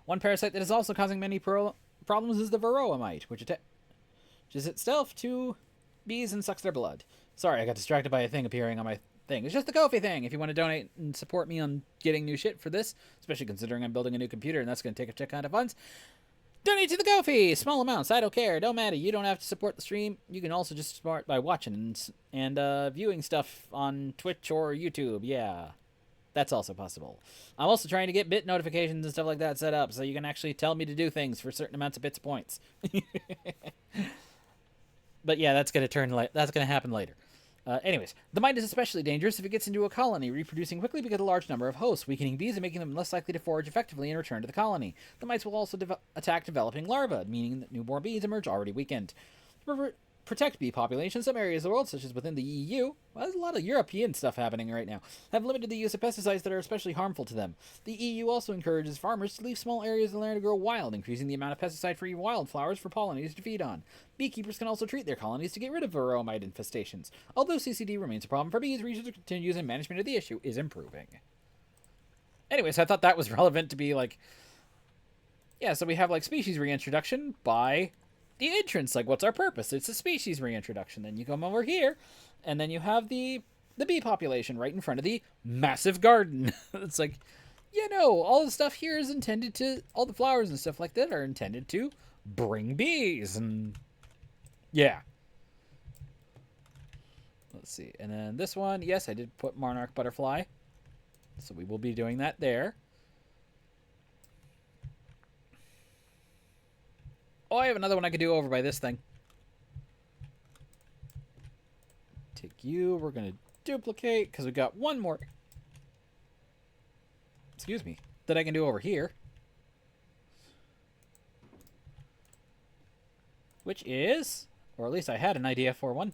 One parasite that is also causing many problems is the varroa mite, which attaches itself to bees and sucks their blood. Sorry, I got distracted by a thing appearing on my thing. It's just the Ko-fi thing. If you want to donate and support me on getting new shit for this, especially considering I'm building a new computer and that's going to take a check kind of funds, donate to the Ko-fi. Small amounts. I don't care. Don't matter. You don't have to support the stream. You can also just support by watching and viewing stuff on Twitch or YouTube. Yeah. That's also possible. I'm also trying to get bit notifications and stuff like that set up so you can actually tell me to do things for certain amounts of bits points. But yeah, that's going to happen later. Anyways, the mite is especially dangerous if it gets into a colony, reproducing quickly because of a large number of hosts, weakening bees and making them less likely to forage effectively and return to the colony. The mites will also attack developing larvae, meaning that newborn bees emerge already weakened. To protect bee populations, some areas of the world, such as within the EU, well, there's a lot of European stuff happening right now, have limited the use of pesticides that are especially harmful to them. The EU also encourages farmers to leave small areas of land to grow wild, increasing the amount of pesticide-free wildflowers for pollinators to feed on. Beekeepers can also treat their colonies to get rid of varroa mite infestations. Although CCD remains a problem for bees, research continues and management of the issue is improving. Anyways, I thought that was relevant to be like, yeah, so we have like species reintroduction by the entrance. Like, what's our purpose? It's a species reintroduction. Then you come over here, and then you have the bee population right in front of the massive garden. It's like, you know, all the stuff here is intended to, all the flowers and stuff like that are intended to bring bees. And yeah. Let's see. And then this one, yes, I did put monarch butterfly. So we will be doing that there. Oh, I have another one I could do over by this thing. Take you. We're going to duplicate because we got one more. Excuse me. That I can do over here. Which is, or at least I had an idea for one.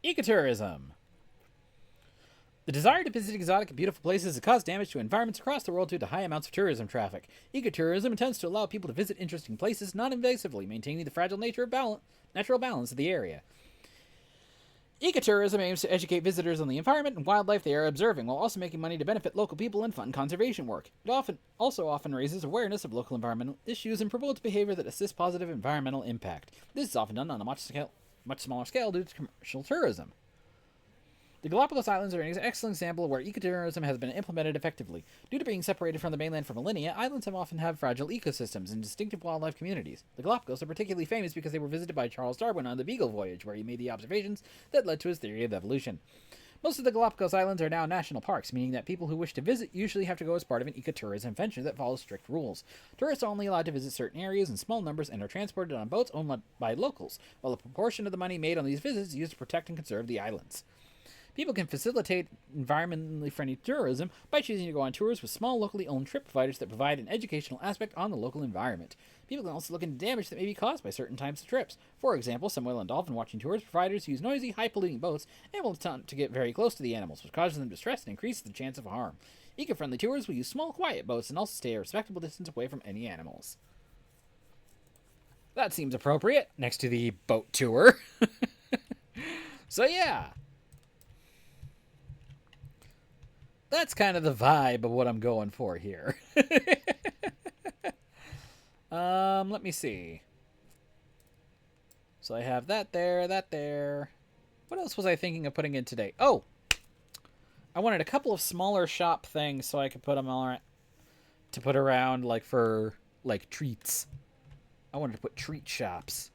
Ecotourism. The desire to visit exotic and beautiful places has caused damage to environments across the world due to high amounts of tourism traffic. Ecotourism intends to allow people to visit interesting places non-invasively, maintaining the fragile natural balance of the area. Ecotourism aims to educate visitors on the environment and wildlife they are observing, while also making money to benefit local people and fund conservation work. It often raises awareness of local environmental issues and promotes behavior that assists positive environmental impact. This is often done on a much smaller scale due to commercial tourism. The Galapagos Islands are an excellent example of where ecotourism has been implemented effectively. Due to being separated from the mainland for millennia, islands often have fragile ecosystems and distinctive wildlife communities. The Galapagos are particularly famous because they were visited by Charles Darwin on the Beagle voyage, where he made the observations that led to his theory of evolution. Most of the Galapagos Islands are now national parks, meaning that people who wish to visit usually have to go as part of an ecotourism venture that follows strict rules. Tourists are only allowed to visit certain areas in small numbers and are transported on boats owned by locals, while a proportion of the money made on these visits is used to protect and conserve the islands. People can facilitate environmentally friendly tourism by choosing to go on tours with small, locally owned trip providers that provide an educational aspect on the local environment. People can also look into damage that may be caused by certain types of trips. For example, some whale and dolphin watching tours providers use noisy, high-polluting boats and will attempt to get very close to the animals, which causes them distress and increases the chance of harm. Eco-friendly tours will use small, quiet boats and also stay a respectable distance away from any animals. That seems appropriate, next to the boat tour. So yeah. That's kind of the vibe of what I'm going for here. Let me see. So I have that there, that there. What else was I thinking of putting in today? Oh! I wanted a couple of smaller shop things so I could put them all to put around, like, for, like, treats. I wanted to put treat shops.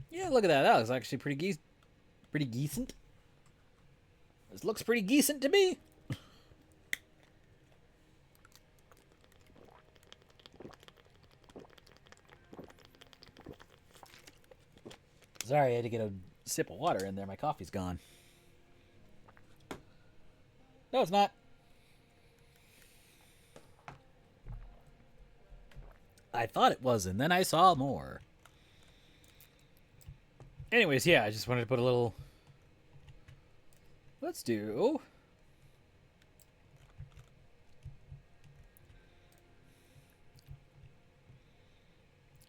Yeah, look at that. That looks actually pretty decent. This looks pretty decent to me. Sorry, I had to get a sip of water in there. My coffee's gone. No, it's not. I thought it was, and then I saw more. Anyways, yeah, I just wanted to put a little... Let's do...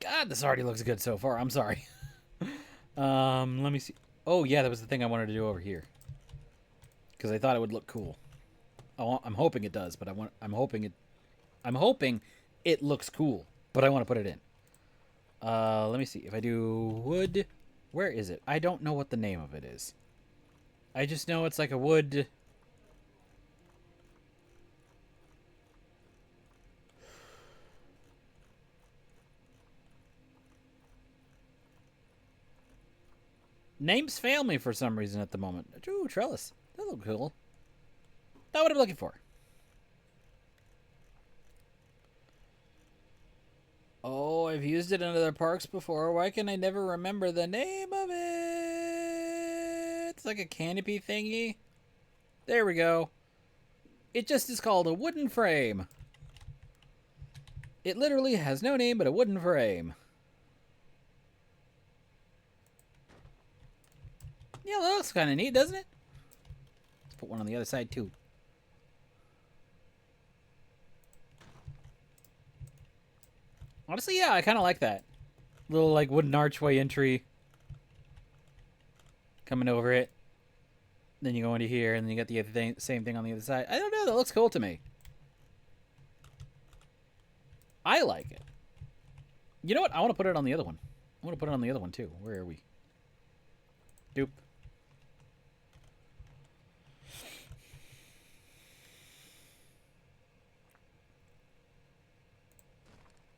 God, this already looks good so far. I'm sorry. Let me see. Oh, yeah, that was the thing I wanted to do over here. Because I thought it would look cool. I'm hoping it does, but I'm hoping it looks cool, but I want to put it in. Let me see. If I do wood... Where is it? I don't know what the name of it is. I just know it's like a wood... Names fail me for some reason at the moment. Ooh, trellis. That looks cool. Not what I'm looking for. Oh, I've used it in other parks before. Why can I never remember the name of it? It's like a canopy thingy. There we go. It just is called a wooden frame. It literally has no name but a wooden frame. Yeah, that looks kind of neat, doesn't it? Let's put one on the other side, too. Honestly, yeah, I kind of like that. Little, like, wooden archway entry. Coming over it. Then you go into here, and then you got the same thing on the other side. I don't know, that looks cool to me. I like it. You know what? I want to put it on the other one. I want to put it on the other one, too. Where are we? Doop.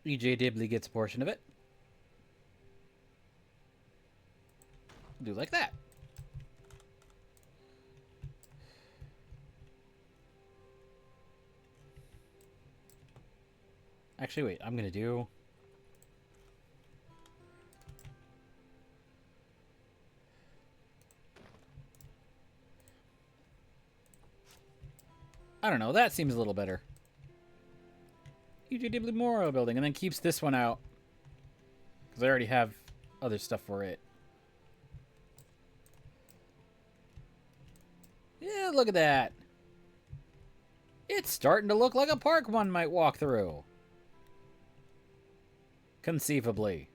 EJ Dibley gets a portion of it. Do like that. Actually, wait. I'm going to do... I don't know. That seems a little better. EJ Dibley Memorial Building. And then keeps this one out. Because I already have other stuff for it. Yeah, look at that. It's starting to look like a park one might walk through. Conceivably.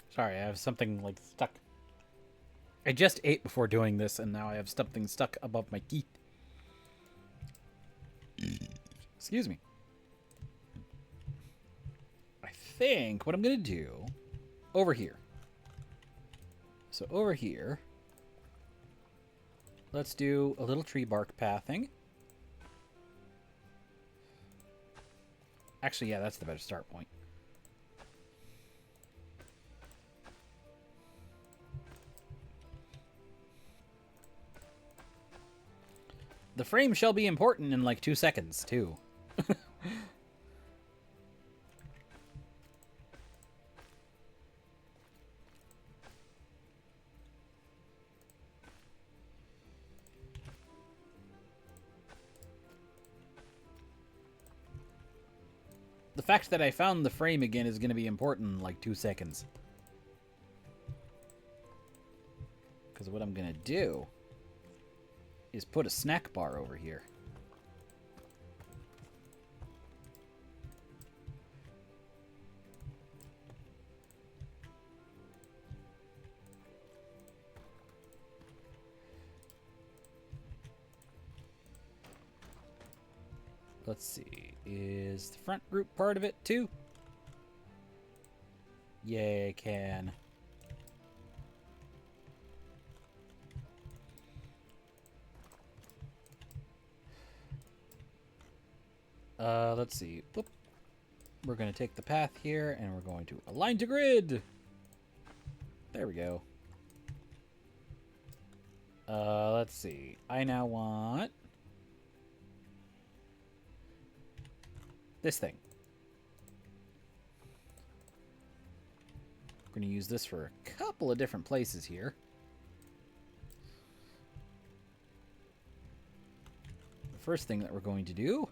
Sorry, I have something, like, stuck. I just ate before doing this, and now I have something stuck above my teeth. Excuse me. I think what I'm going to do... Over here. So over here... Let's do a little tree bark pathing. Actually, yeah, that's the better start point. The frame shall be important in like 2 seconds, too. The fact that I found the frame again is going to be important in like 2 seconds. Because what I'm going to do is put a snack bar over here. Let's see. Is the front group part of it too? Yeah, I can. Let's see. Oop. We're going to take the path here and we're going to align to grid. There we go. Let's see. I now want this thing. We're going to use this for a couple of different places here. The first thing that we're going to do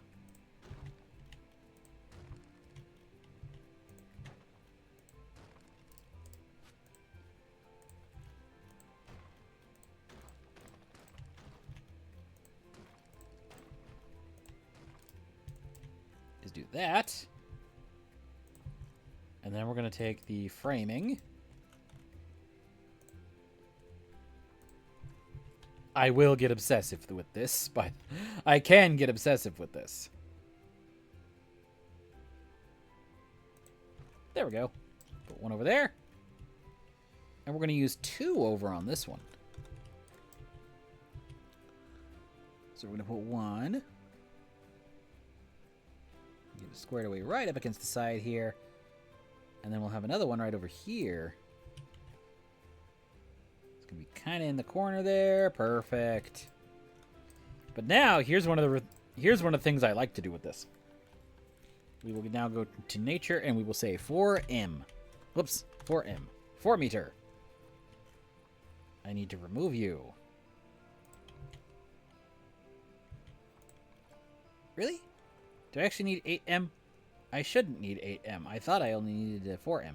is do that. And then we're going to take the framing. I will get obsessive with this, but I can get obsessive with this. There we go. Put one over there. And we're going to use 2 over on this one. So we're going to put 1. Get it squared away right up against the side here. And then we'll have another one right over here. It's going to be kind of in the corner there. Perfect. But now, here's one of the things I like to do with this. We will now go to nature and we will say 4M. Whoops, 4M. 4 meter. I need to remove you. Really? Do I actually need 8M? I shouldn't need 8M. I thought I only needed 4M.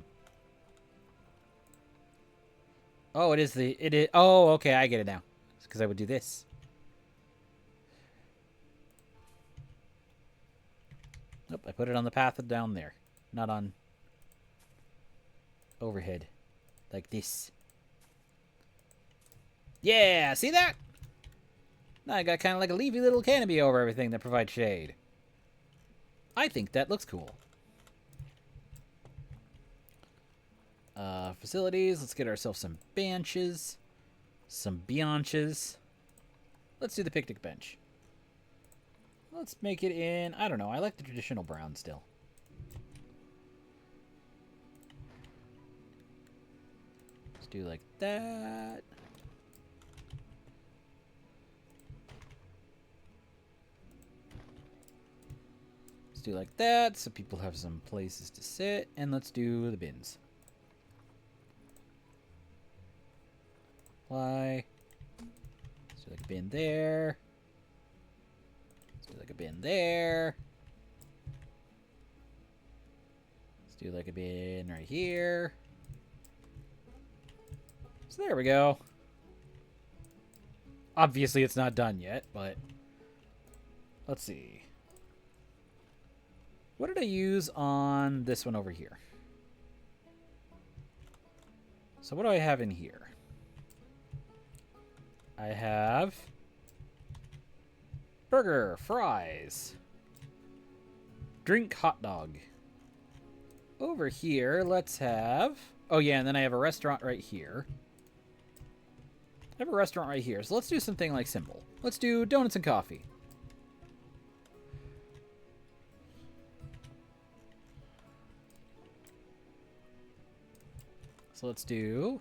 Oh, it is. Oh, okay, I get it now. It's because I would do this. Nope, I put it on the path down there. Not on overhead. Like this. Yeah, see that? Now I got kind of like a leafy little canopy over everything that provides shade. I think that looks cool. Facilities. Let's get ourselves some benches. Some bianches. Let's do the picnic bench. Let's make it in... I don't know. I like the traditional brown still. Let's do like that. Do like that so people have some places to sit, and let's do the bins. Why? Let's do like a bin there. Let's do like a bin there. Let's do like a bin right here. So there we go. Obviously it's not done yet, but let's see. What did I use on this one over here? So what do I have in here? I have burger, fries, drink, hot dog. Over here, let's have... Oh yeah, and then I have a restaurant right here. I have a restaurant right here, so let's do something like simple. Let's do donuts and coffee. So let's do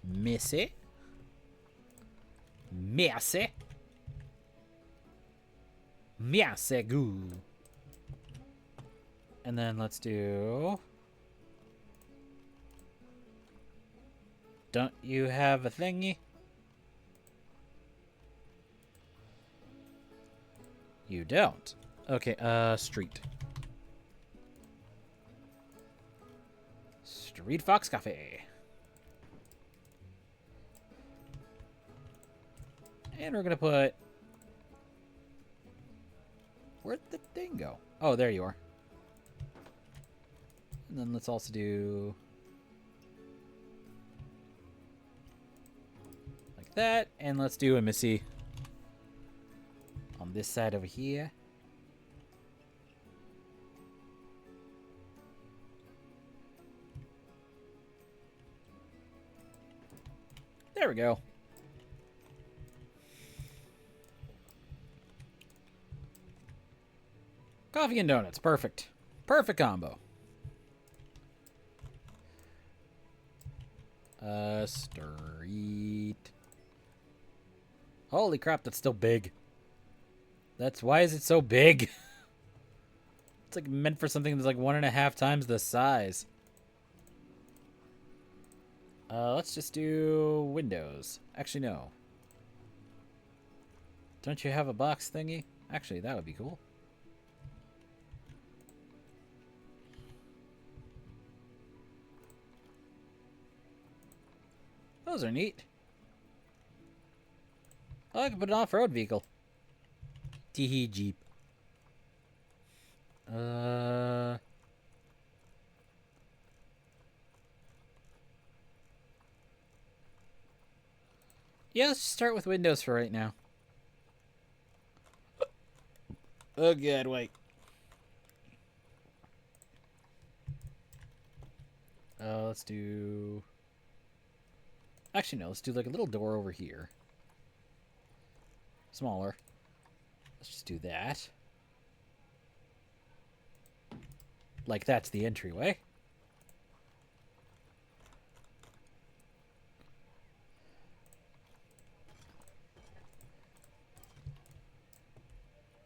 Missy, Merci. Merci goo. And then let's do... Don't you have a thingy? You don't. Okay, street. Street Fox Cafe. And we're gonna put... Where'd the thing go? Oh, there you are. And then let's also do... like that. And let's do a Missy on this side over here. There we go. Coffee and donuts. Perfect. Perfect combo. Street. Holy crap, that's still big. Why is it so big? It's like meant for something that's like 1.5 times the size. Let's just do windows. Actually, no. Don't you have a box thingy? Actually, that would be cool. Those are neat. Oh, I can put an off-road vehicle. Teehee Jeep. Yeah, let's just start with windows for right now. Oh, God, wait. Let's do... Actually, no, let's do like a little door over here. Smaller. Let's just do that. Like that's the entryway.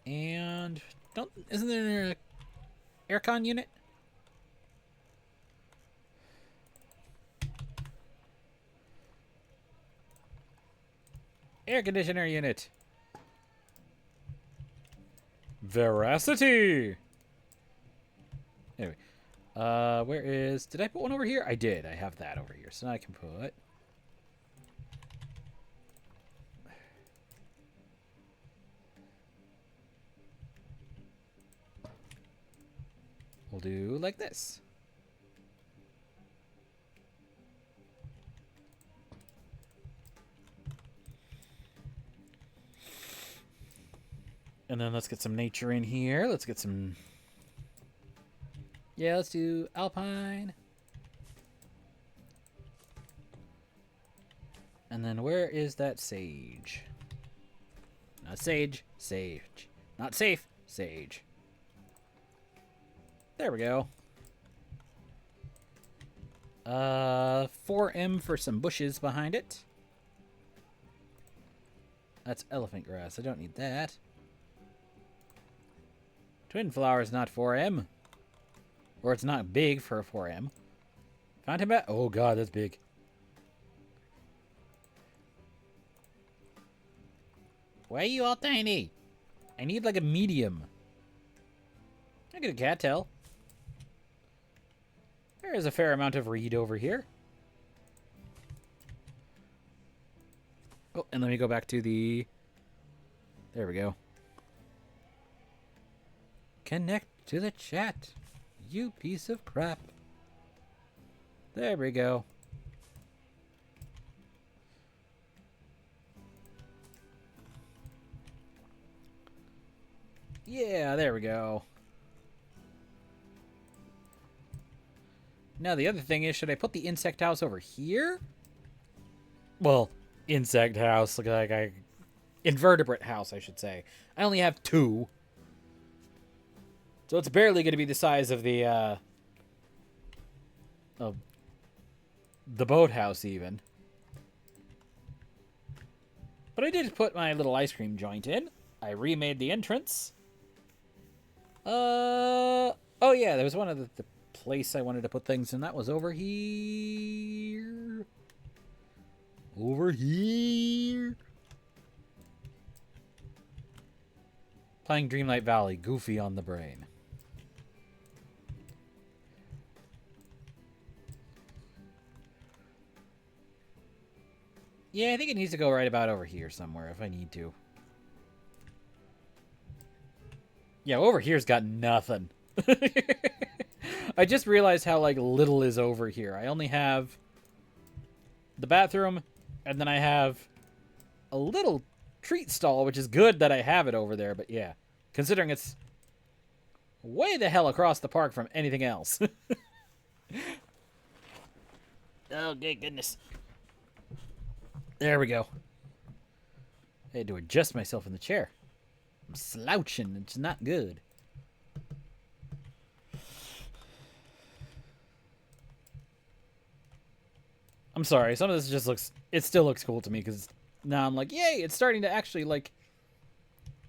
And isn't there an aircon unit? Air conditioner unit. Veracity. Anyway, where is... Did I put one over here? I did. I have that over here. So now I can put... We'll do like this. And then let's get some nature in here. Let's get some... Yeah, let's do alpine. And then where is that sage? Not sage, sage. Not safe, sage. There we go. 4M for some bushes behind it. That's elephant grass. I don't need that. Twin flower is not 4M. Or it's not big for a 4M. Fountain bat? Oh god, that's big. Why are you all tiny? I need like a medium. I get a cattail. There is a fair amount of reed over here. Oh, and let me go back to the... There we go. Connect to the chat, you piece of crap. There we go. Yeah, there we go. Now the other thing is, should I put the insect house over here? Well, insect house, like a invertebrate house, I should say. I only have 2. So it's barely going to be the size of the boathouse even. But I did put my little ice cream joint in. I remade the entrance. Oh yeah, there was one of the place I wanted to put things in. That was over here. Over here. Playing Dreamlight Valley, goofy on the brain. Yeah, I think it needs to go right about over here somewhere if I need to. Yeah, over here's got nothing. I just realized how, like, little is over here. I only have the bathroom, and then I have a little treat stall, which is good that I have it over there, but yeah. Considering it's way the hell across the park from anything else. Oh, good goodness. There we go. I had to adjust myself in the chair. I'm slouching. It's not good. I'm sorry. Some of this just looks... It still looks cool to me because now I'm like, yay, it's starting to actually, like,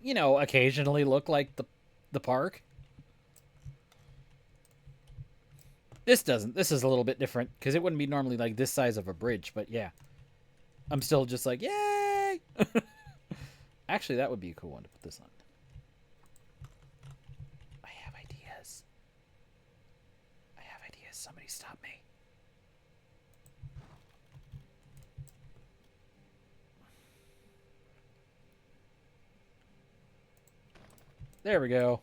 you know, occasionally look like the park. This doesn't. This is a little bit different because it wouldn't be normally like this size of a bridge, but yeah. I'm still just like, yay! Actually, that would be a cool one to put this on. I have ideas. I have ideas. Somebody stop me. There we go.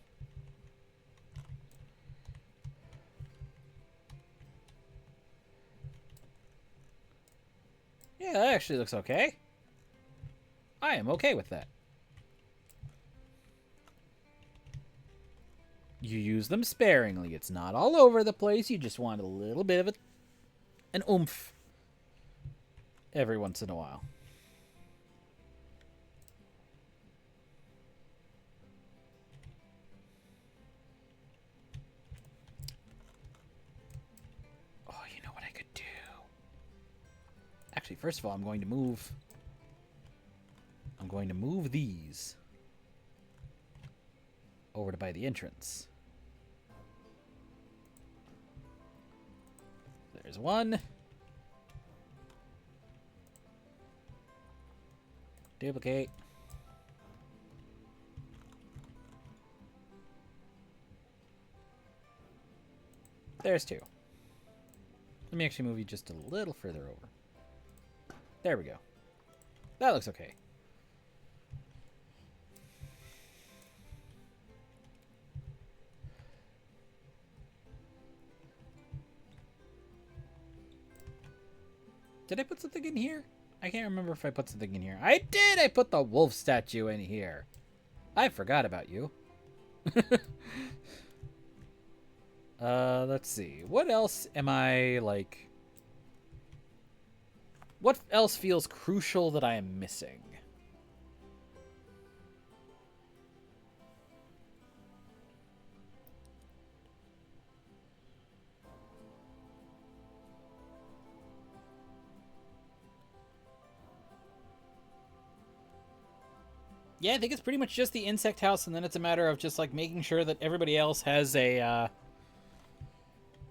Yeah, that actually looks okay. I am okay with that. You use them sparingly. It's not all over the place. You just want a little bit of an oomph every once in a while. Oh, you know what I could do? Actually, first of all, I'm going to move these over to by the entrance. There's one. Duplicate. There's two. Let me actually move you just a little further over. There we go. That looks okay. Did I put something in here? I can't remember if I put something in here. I did! I put the wolf statue in here. I forgot about you. Let's see. What else am I, like... What else feels crucial that I am missing? Yeah, I think it's pretty much just the insect house, and then it's a matter of just, like, making sure that everybody else has a,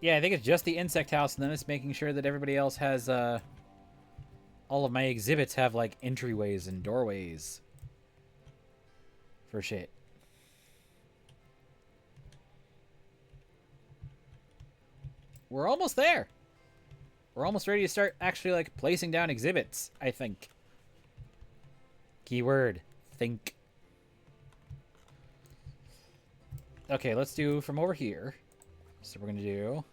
Yeah, I think it's just the insect house, and then it's making sure that everybody else has, all of my exhibits have, like, entryways and doorways. For shit. We're almost there. We're almost ready to start actually, like, placing down exhibits, I think. Keyword. Think. Okay, let's do from over here. So we're going to do...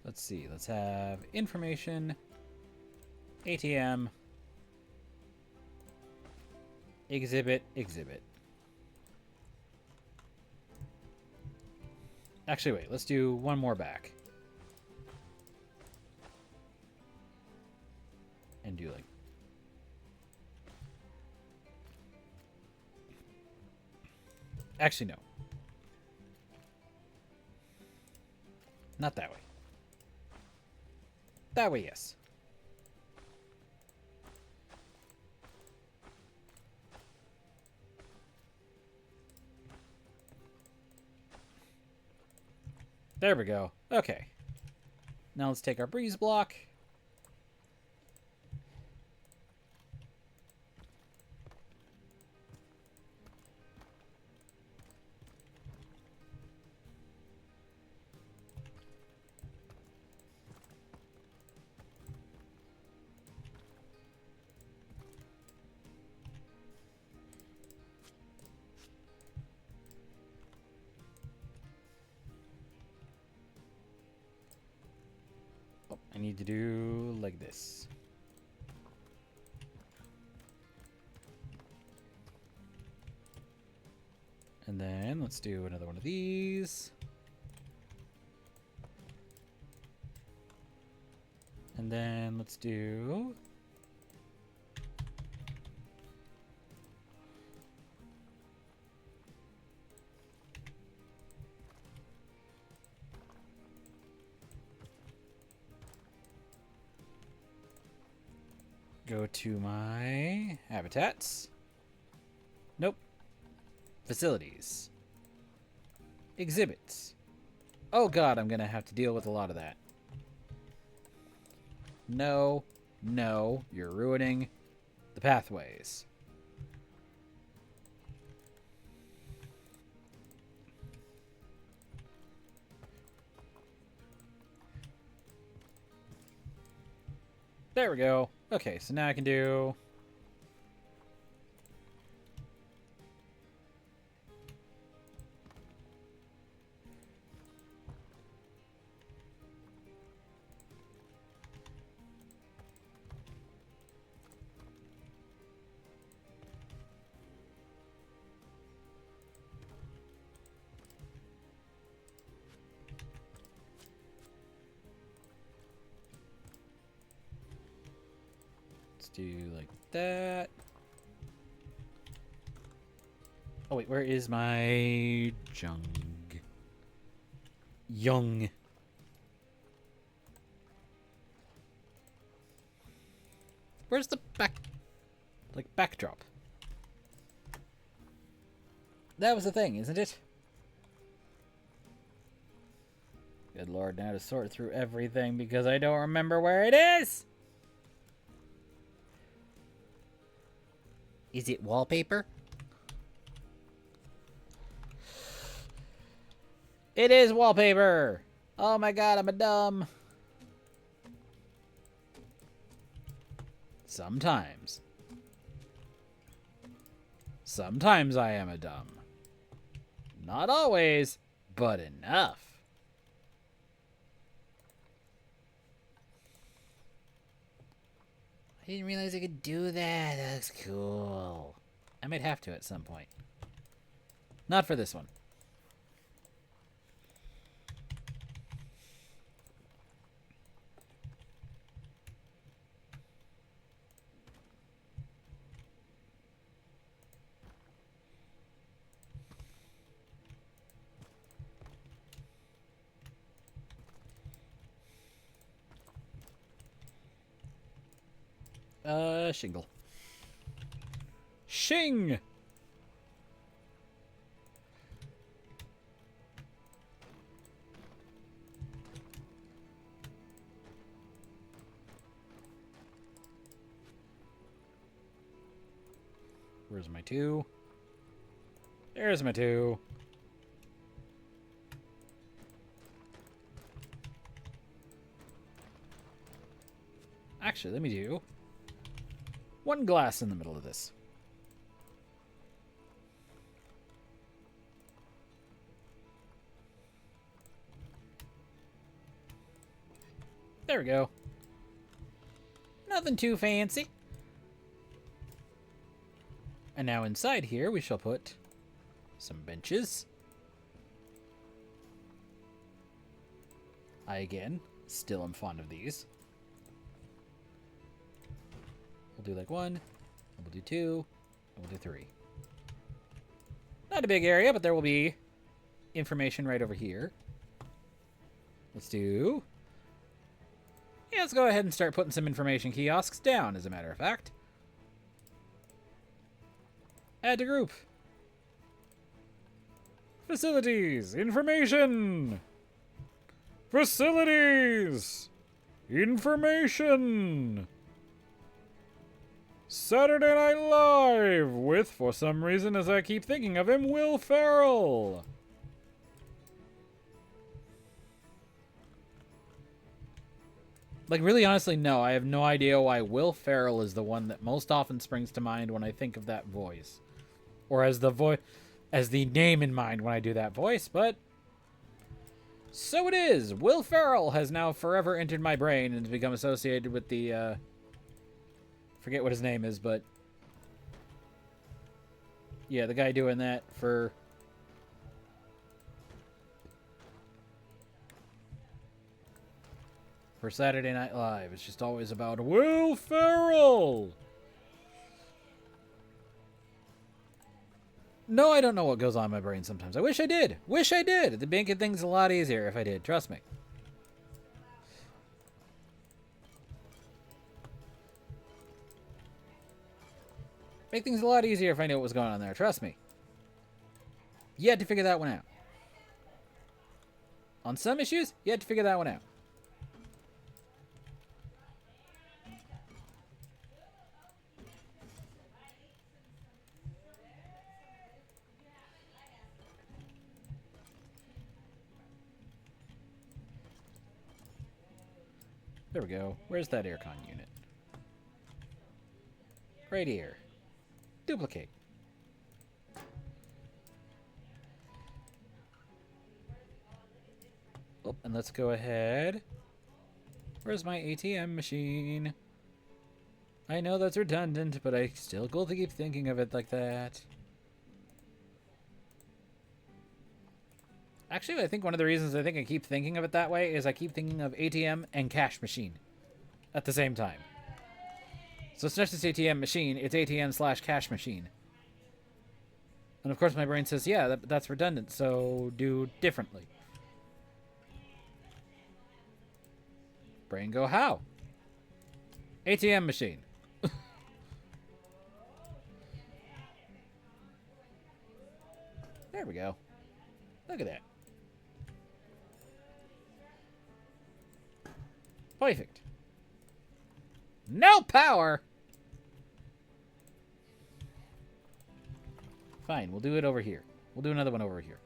Let's see. Let's have information, ATM, exhibit, exhibit. Actually, wait. Let's do one more back. And do like... Actually, no. Not that way. That way, yes. There we go. Okay. Now let's take our breeze block. Oh, I need to do like this. And then let's do another one of these. And then let's do... Go to my habitats. Nope. Facilities. Exhibits. Oh god, I'm gonna have to deal with a lot of that. No, no, you're ruining the pathways. There we go. Okay, so now I can do... Let's do like that. Oh wait, where is my Young. Where's the backdrop? That was the thing, isn't it? Good lord, now to sort through everything because I don't remember where it is! Is it wallpaper? It is wallpaper! Oh my god, I'm a dumb. Sometimes. Sometimes I am a dumb. Not always, but enough. I didn't realize I could do that. That's cool. I might have to at some point. Not for this one. Shingle. Shing! Where's my 2? There's my 2. Actually, let me do 1 glass in the middle of this. There we go. Nothing too fancy. And now inside here we shall put some benches. I again still am fond of these. We'll do like 1, and we'll do 2, and we'll do 3. Not a big area, but there will be information right over here. Let's do... Yeah, let's go ahead and start putting some information kiosks down, as a matter of fact. Add to group. Facilities. Information. Facilities. Information. Saturday Night Live with, for some reason, as I keep thinking of him, Will Ferrell. Like, really, honestly, no. I have no idea why Will Ferrell is the one that most often springs to mind when I think of that voice. Or as the name in mind when I do that voice, but... So it is! Will Ferrell has now forever entered my brain and has become associated with the, forget what his name is, but... Yeah, the guy doing that for... For Saturday Night Live. It's just always about Will Ferrell! No, I don't know what goes on in my brain sometimes. I wish I did. Wish I did. It'd make things a lot easier if I did. Trust me. Make things a lot easier if I knew what was going on there. Trust me. You had to figure that one out. On some issues, you had to figure that one out. There we go. Where's that aircon unit? Right here. Duplicate. Oh, and let's go ahead. Where's my ATM machine? I know that's redundant, but I still go to keep thinking of it like that. Actually, I think one of the reasons I think I keep thinking of it that way is I keep thinking of ATM and cash machine at the same time. So it's not just ATM machine, it's ATM/cash machine. And of course my brain says, yeah, that's redundant, so do differently. Brain go, how? ATM machine. There we go. Look at that. Perfect. No power! Fine, we'll do it over here. We'll do another one over here.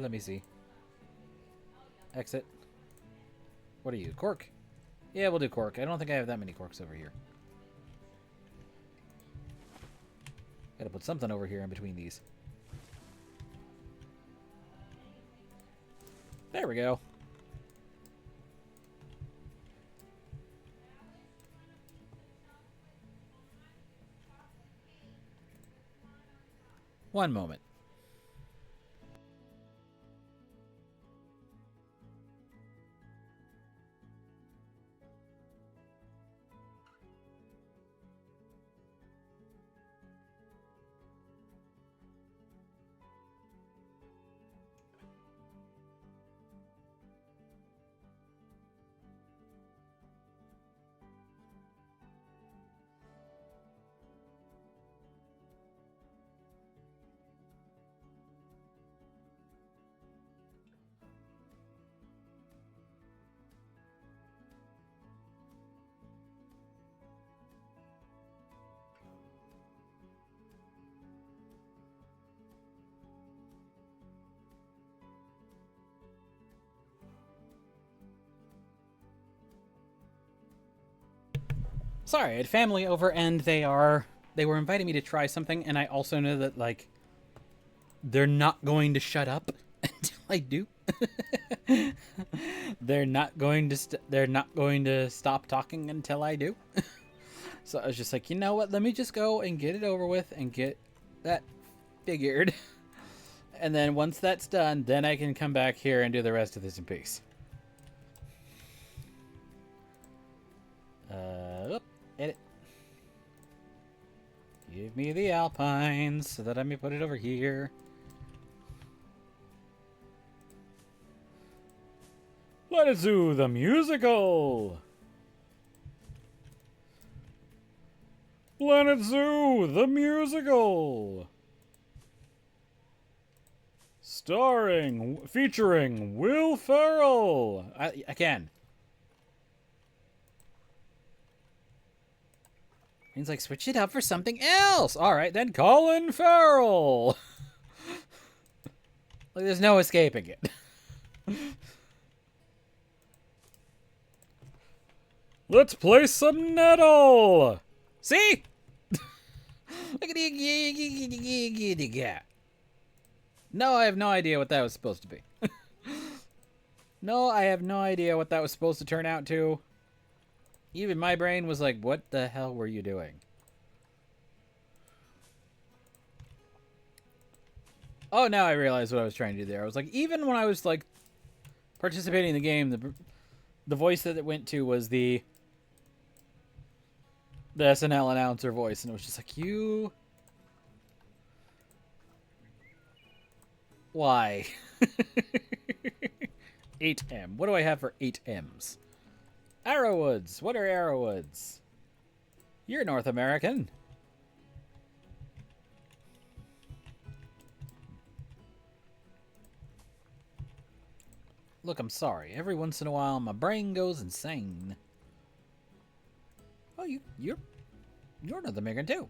Let me see. Exit. What are you, cork? Yeah, we'll do cork. I don't think I have that many corks over here. Gotta put something over here in between these. There we go. One moment. Sorry, I had family over and they were inviting me to try something, and I also know that, like, they're not going to shut up until I do. They're not going to stop talking until I do. So I was just like, you know what? Let me just go and get it over with and get that figured. And then once that's done, then I can come back here and do the rest of this in peace. Edit. Give me the Alpines so that I may put it over here. Planet Zoo, the musical! Planet Zoo, the musical! Featuring Will Ferrell! Again. Means like, switch it up for something else! Alright, then Colin Farrell! Like, there's no escaping it. Let's play some Nettle! See? Look at the... No, I have no idea what that was supposed to be. No, I have no idea what that was supposed to turn out to. Even my brain was like, what the hell were you doing? Oh, now I realize what I was trying to do there. I was like, even when I was like participating in the game, the voice that it went to was the SNL announcer voice, and it was just like, you... Why? 8M. What do I have for 8Ms? Arrowwoods. What are Arrowwoods? You're North American. Look, I'm sorry. Every once in a while, my brain goes insane. Oh, you're North American too.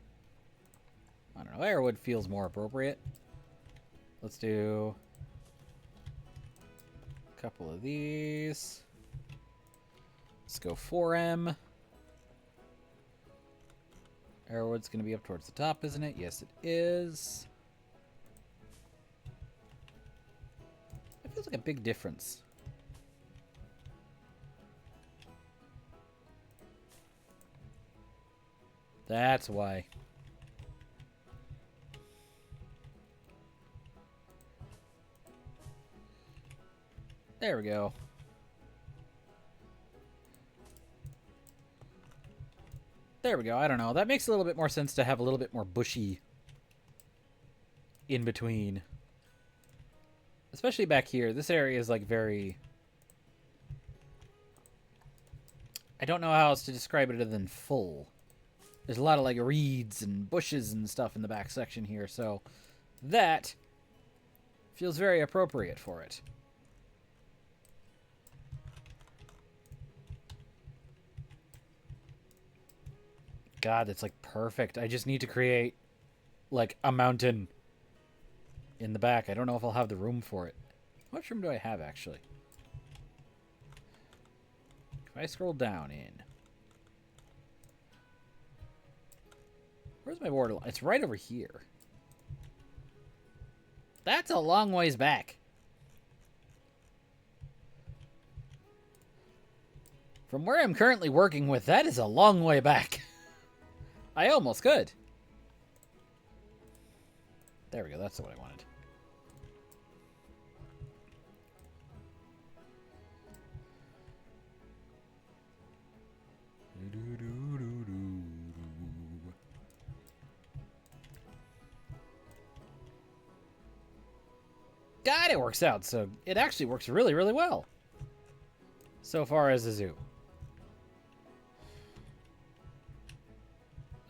I don't know. Arrowwood feels more appropriate. Let's do a couple of these. Let's go 4M. Arrowwood's going to be up towards the top, isn't it? Yes, it is. It feels like a big difference. That's why. There we go. There we go. I don't know. That makes a little bit more sense to have a little bit more bushy in between. Especially back here. This area is like very... I don't know how else to describe it other than full. There's a lot of like reeds and bushes and stuff in the back section here, so that feels very appropriate for it. God, that's like perfect. I just need to create like a mountain in the back. I don't know if I'll have the room for it. How much room do I have actually? If I scroll down in... Where's my border line? It's right over here. That's a long ways back. From where I'm currently working with, that is a long way back. I almost could. There we go. That's what I wanted. God, it works out. So it actually works really, really well. So far as a zoo.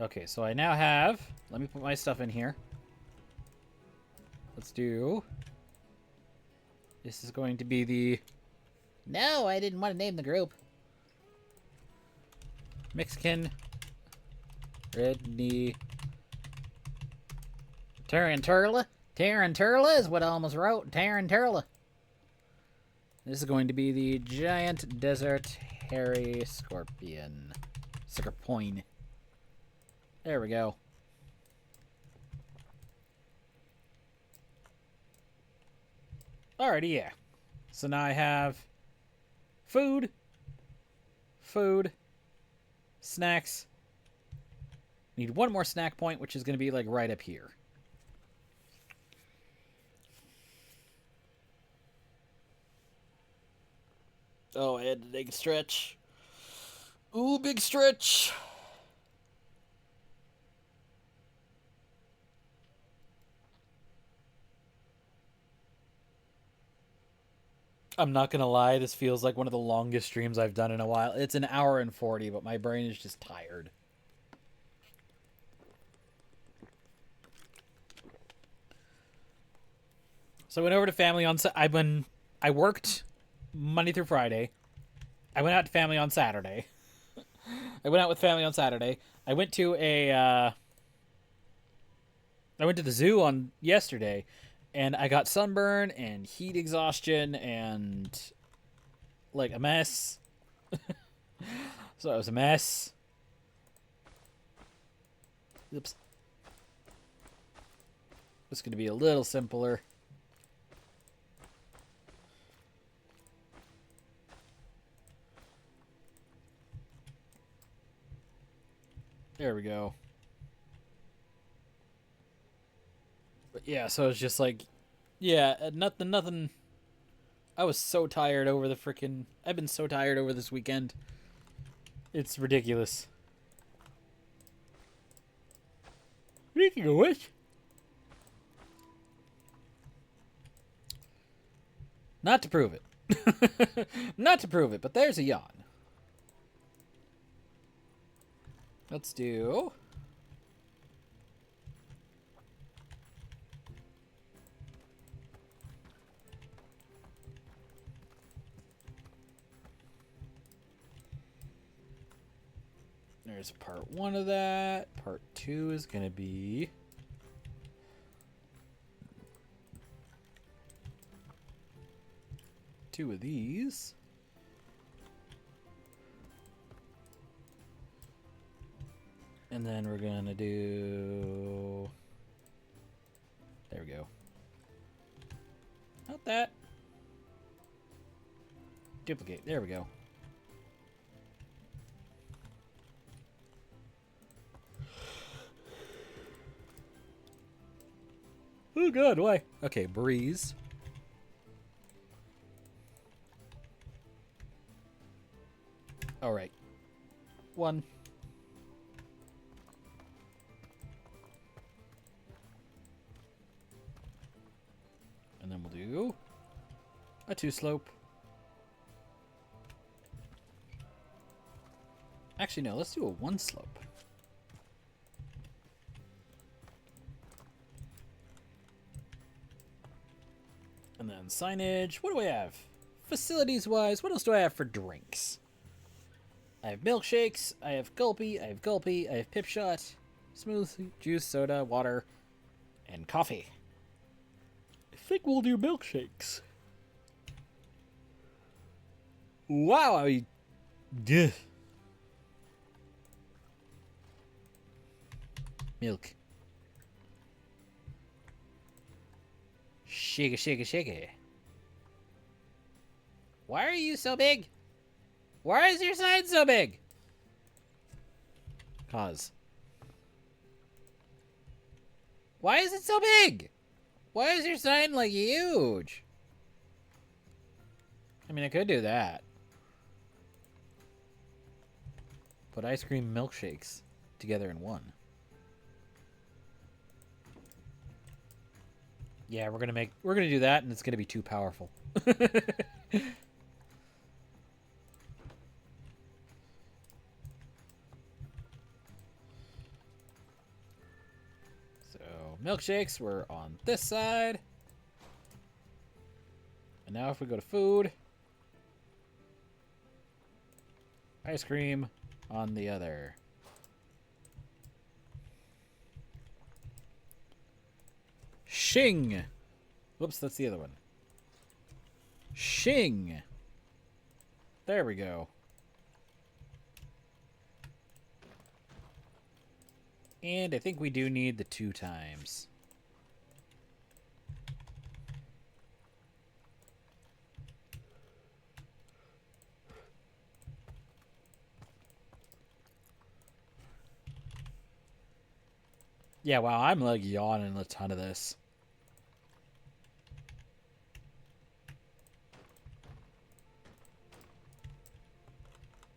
Okay, so I now have... Let me put my stuff in here. Let's do... This is going to be the... No, I didn't want to name the group. Mexican... Redney... Tarantula? Tarantula is what I almost wrote. Tarantula. This is going to be the giant desert hairy scorpion. Scorpion. There we go. Alrighty, yeah. So now I have food, snacks. Need one more snack point, which is going to be like right up here. Oh, I had to take a stretch. Ooh, big stretch. I'm not gonna lie, this feels like one of the longest streams I've done in a while. It's an hour and 40, but my brain is just tired. So I went over to family on I worked Monday through Friday. I went out to family on Saturday. I went out with family on Saturday. I went to the zoo on yesterday, and I got sunburn and heat exhaustion and like a mess. So it was a mess. Oops. It's going to be a little simpler. There we go. But yeah, so it's just like, yeah, nothing. I was so tired over the freaking. I've been so tired over this weekend. It's ridiculous. Speaking of which, not to prove it, not to prove it, but there's a yawn. Let's do. There's part 1 of that. Part 2 is going to be... two of these. And then we're going to do... there we go. Not that. Duplicate. There we go. Oh god, why? Okay, breeze. Alright. 1. And then we'll do a 2 slope. Actually, no, let's do a 1 slope. And then signage. What do I have? Facilities-wise, what else do I have for drinks? I have milkshakes, I have gulpy, I have gulpy, I have pip shot, smoothie, juice, soda, water, and coffee. I think we'll do milkshakes. Wow, Duh. Milk. Shake it, shake it, shake it. Why are you so big? Why is your sign so big? Cause. Why is it so big? Why is your sign like huge? I mean, I could do that. Put ice cream milkshakes together in one. Yeah, we're gonna do that, and it's gonna be too powerful. So milkshakes were on this side, and now if we go to food, ice cream on the other. Shing. Whoops, that's the other one. Shing. There we go. And I think we do need the 2 times. Yeah, wow, I'm like yawning a ton of this.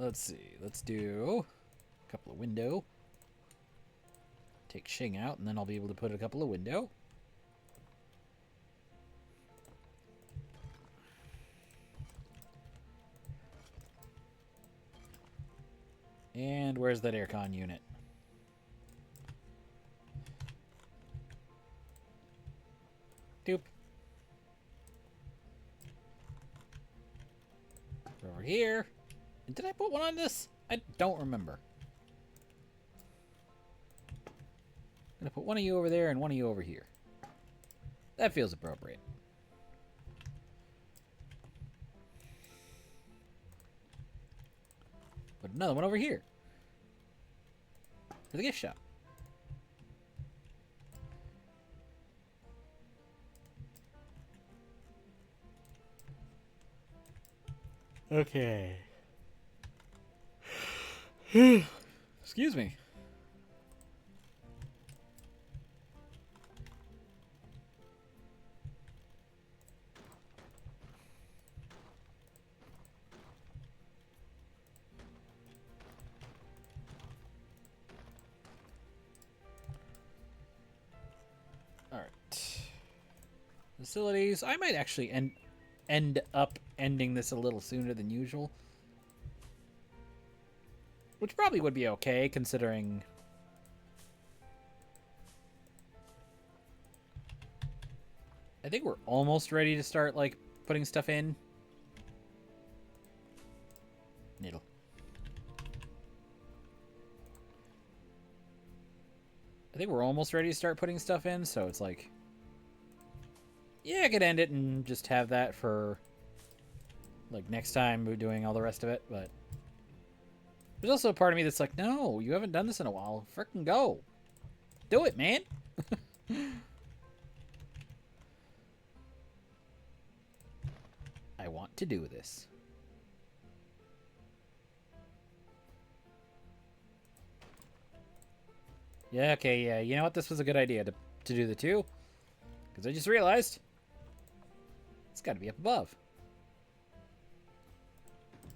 Let's see. Let's do a couple of window. Take Shing out, and then I'll be able to put a couple of window. And where's that aircon unit? Doop. Over here. And did I put one on this? I don't remember. I'm gonna put one of you over there and one of you over here. That feels appropriate. Put another one over here. For the gift shop. Okay. Excuse me. All right. Facilities. I might actually end up ending this a little sooner than usual. Which probably would be okay, considering... I think we're almost ready to start, like, putting stuff in. Needle. I think we're almost ready to start putting stuff in, so it's like... Yeah, I could end it and just have that for, like, next time we're doing all the rest of it, but... There's also a part of me that's like, no, you haven't done this in a while. Frickin' go. Do it, man. I want to do this. Yeah, okay, yeah. You know what? This was a good idea to do the two. Because I just realized it's got to be up above.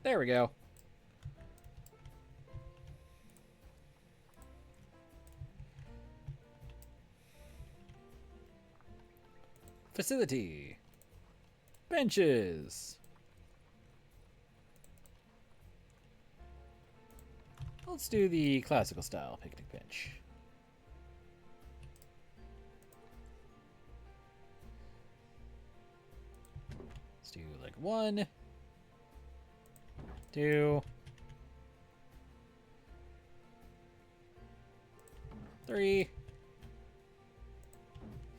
There we go. Facility. Benches. Let's do the classical style picnic bench. Let's do like 1, 2, 3,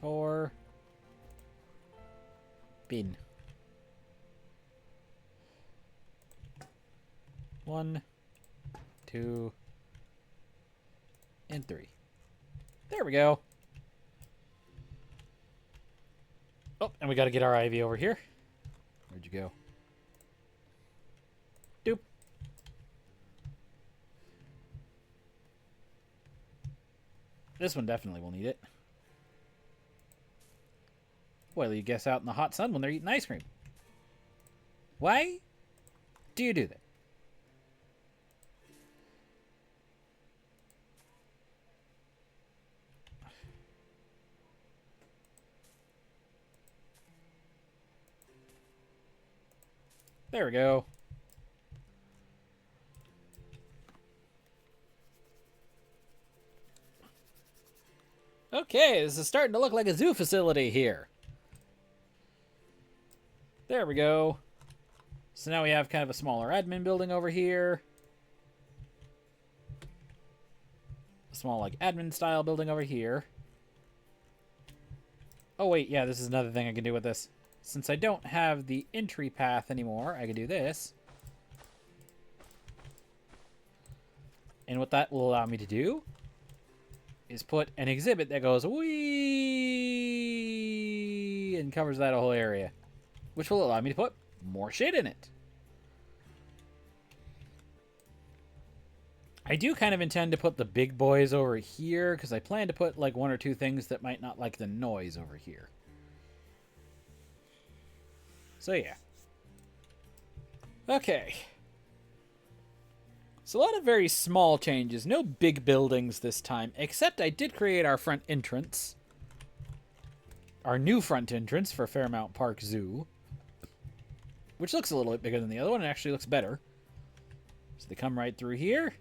4. Bin. 1, 2, and 3. There we go. Oh, and we got to get our ivy over here. Where'd you go? Doop. This one definitely will need it. Well, you guess out in the hot sun when they're eating ice cream. Why do you do that? There we go. Okay, this is starting to look like a zoo facility here. There we go. So now we have kind of a smaller admin building over here. A small, like, admin style building over here. Oh, wait, yeah, this is another thing I can do with this. Since I don't have the entry path anymore, I can do this. And what that will allow me to do is put an exhibit that goes wee and covers that whole area. Which will allow me to put more shit in it. I do kind of intend to put the big boys over here, because I plan to put like 1 or 2 things that might not like the noise over here. So yeah. Okay. So a lot of very small changes. No big buildings this time, except I did create our front entrance. Our new front entrance for Fairmount Park Zoo. Which looks a little bit bigger than the other one. It actually looks better. So they come right through here.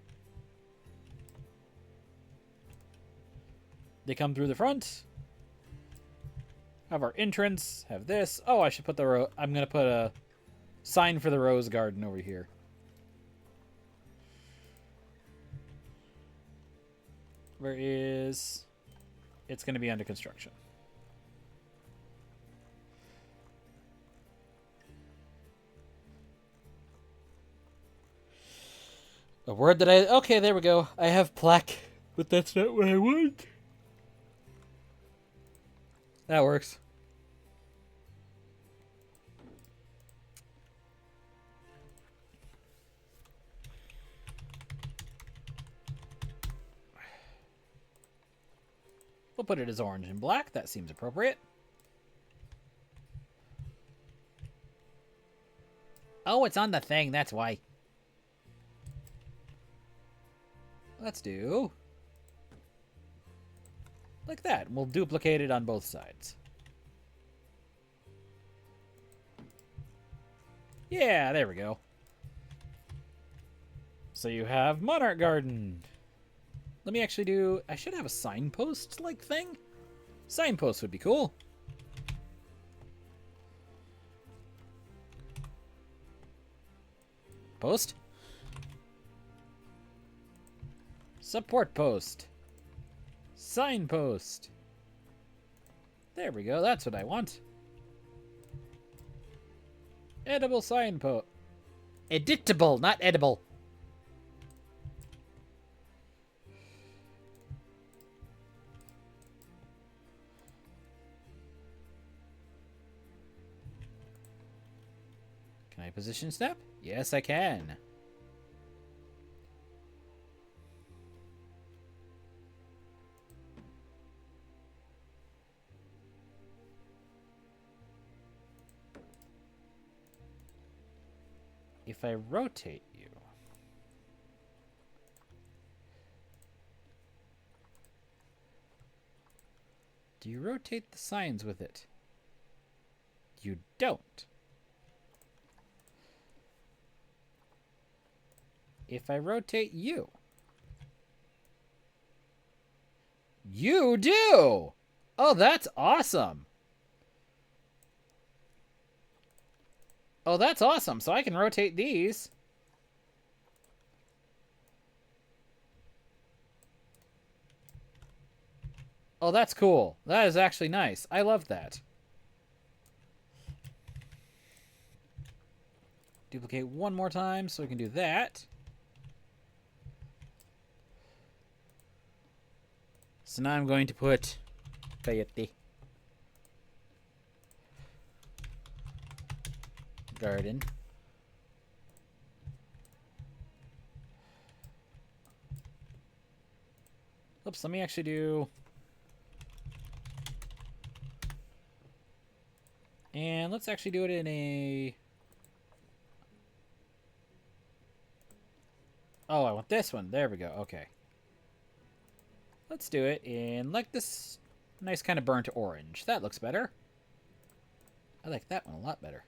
They come through the front. Have our entrance. Have this. Oh, I should put the I'm going to put a sign for the rose garden over here. Where is... It's going to be under construction. A word that I... Okay, there we go. I have plaque, but that's not what I want. That works. We'll put it as orange and black. That seems appropriate. Oh, it's on the thing. That's why. Let's do... like that. We'll duplicate it on both sides. Yeah, there we go. So you have Monarch Garden. Let me actually do... I should have a signpost-like thing. Signpost would be cool. Post. Support post. Signpost. There we go. That's what I want. Edible signpost. Editable, not edible. Can I position snap? Yes, I can. If I rotate you... Do you rotate the signs with it? You don't. If I rotate you... You do! Oh, that's awesome! Oh, that's awesome. So I can rotate these. Oh, that's cool. That is actually nice. I love that. Duplicate one more time so we can do that. So now I'm going to put Coyote Garden. Oops, let me actually do... And let's actually do it in a... Oh, I want this one. There we go. Okay. Let's do it in like this nice kind of burnt orange. That looks better. I like that one a lot better.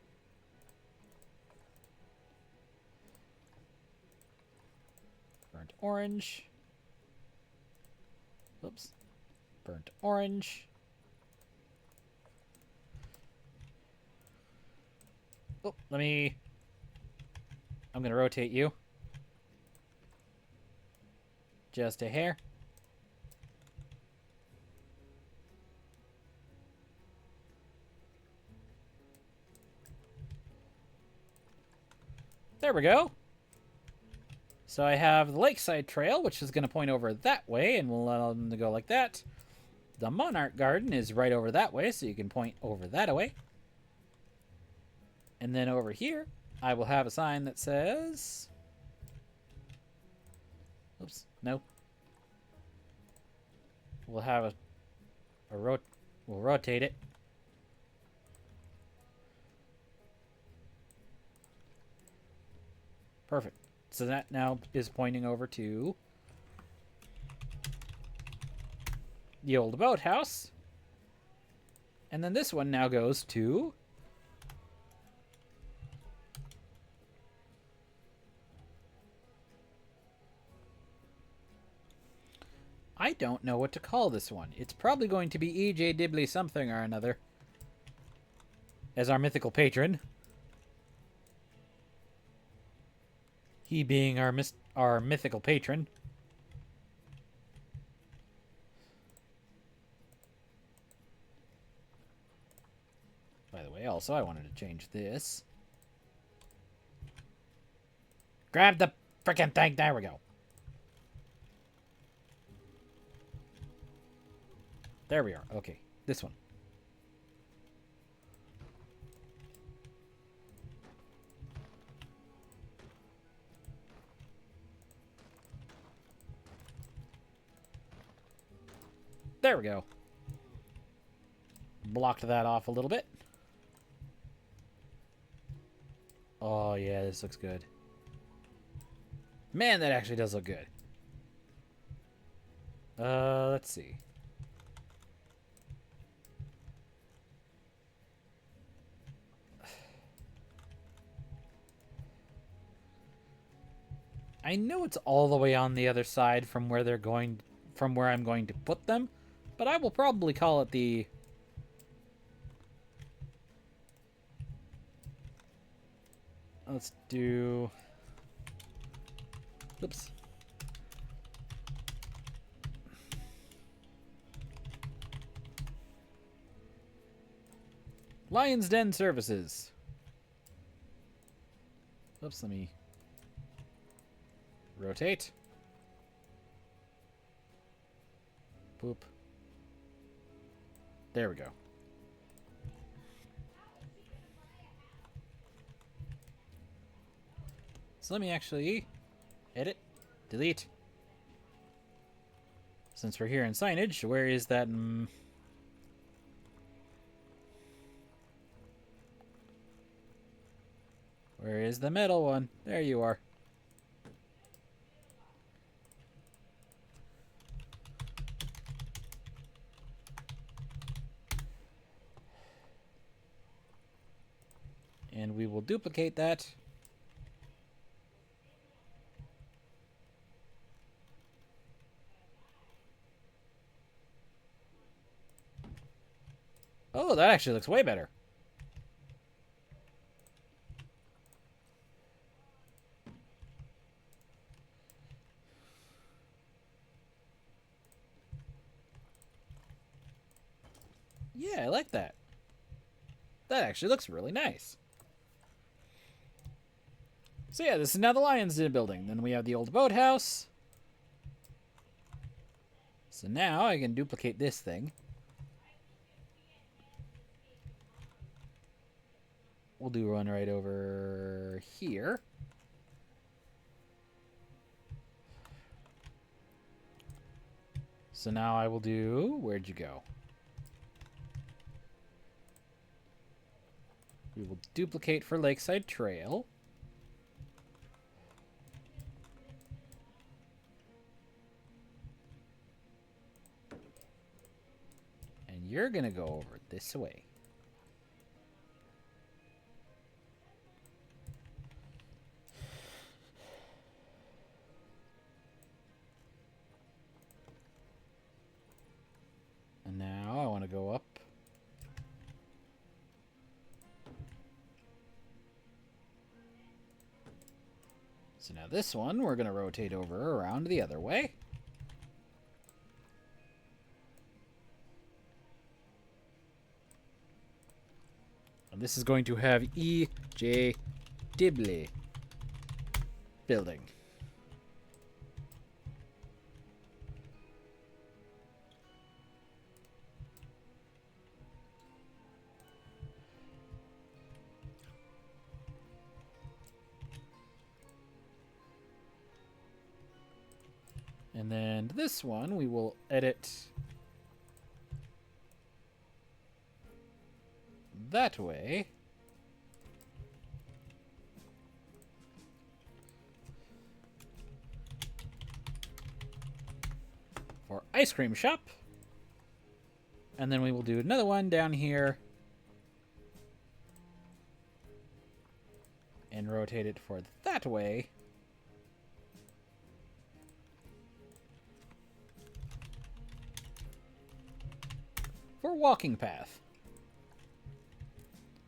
Burnt orange. Oops. Burnt orange. Oh, I'm going to rotate you. Just a hair. There we go. So I have the Lakeside Trail, which is going to point over that way, and we'll allow them to go like that. The Monarch Garden is right over that way, so you can point over that way. And then over here, I will have a sign that says... Oops, no. We'll have we'll rotate it. Perfect. So that now is pointing over to the old boathouse. And then this one now goes to... I don't know what to call this one. It's probably going to be E.J. Dibley something or another. As our mythical patron. He being our mythical patron. By the way, also, I wanted to change this. Grab the frickin' thing. There we go. There we are. Okay, this one. There we go. Blocked that off a little bit. Oh, yeah, this looks good. Man, that actually does look good. Let's see. I know it's all the way on the other side from where I'm going to put them, but I will probably call it the... Let's do... Oops. Lion's Den Services. Oops, let me rotate. Boop. There we go. So let me actually edit, delete. Since we're here in signage, where is that? Where is the middle one? There you are. And we will duplicate that. Oh, that actually looks way better. Yeah, I like that. That actually looks really nice. So yeah, this is now the Lion's Den building. Then we have the old boathouse. So now I can duplicate this thing. We'll do one right over here. So now I will do... Where'd you go? We will duplicate for Lakeside Trail. And you're going to go over this way. And now I want to go up. So now this one, we're going to rotate over around the other way. And this is going to have E.J. Dibley building. And then this one, we will edit that way. for ice cream shop. And then we will do another one down here. And rotate it for that way. For walking path.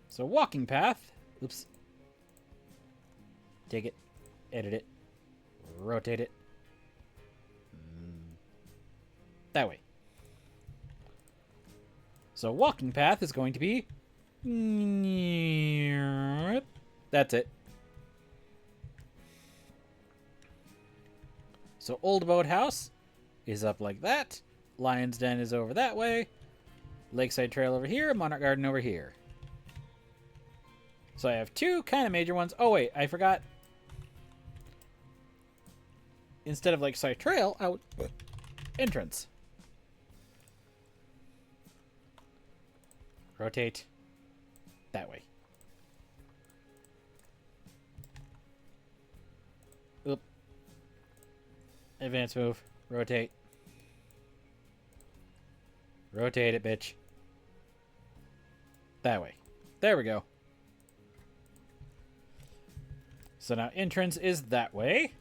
So walking path. Oops. Take it. Edit it. Rotate it. That way. So walking path is going to be... That's it. So Old Boathouse is up like that. Lion's Den is over that way. Lakeside Trail over here. Monarch Garden over here. So I have two kind of major ones. Oh, wait. I forgot. Instead of Lakeside Trail, out entrance. Rotate that way. Oop. Advance move. Rotate. Rotate it, bitch. That way. There we go. So now entrance is that way.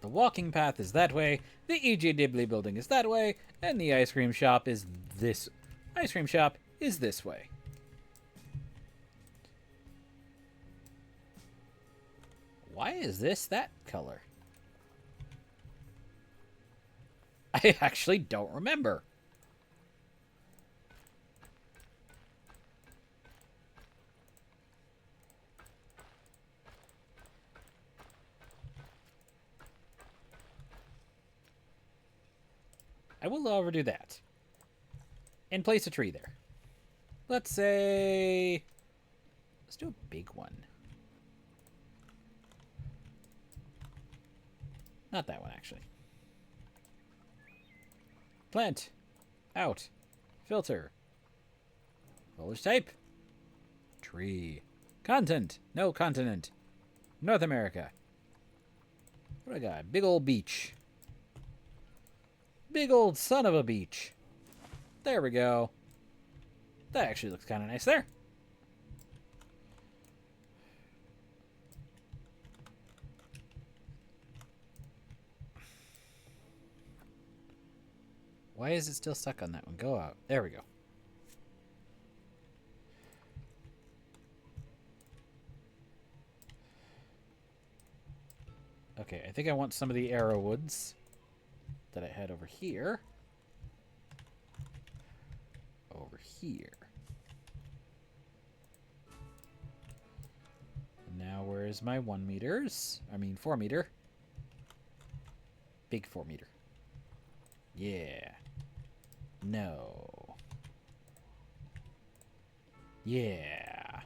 The walking path is that way. The E.J. Dibley building is that way. And the ice cream shop is this. Ice cream shop is this way. Why is this that color? I actually don't remember. I will overdo that. And place a tree there. Let's say... Let's do a big one. Not that one, actually. Plant. Out. Filter. Foliage type. Tree. Content. No continent. North America. What do I got? Big old beach. Big old son of a beach. There we go. That actually looks kind of nice there. Why is it still stuck on that one? Go out. There we go. Okay, I think I want some of the arrow woods that I had over here. Over here. And now where is my 1 meters? I mean 4 meter. Big 4 meter. Yeah. No. Yeah.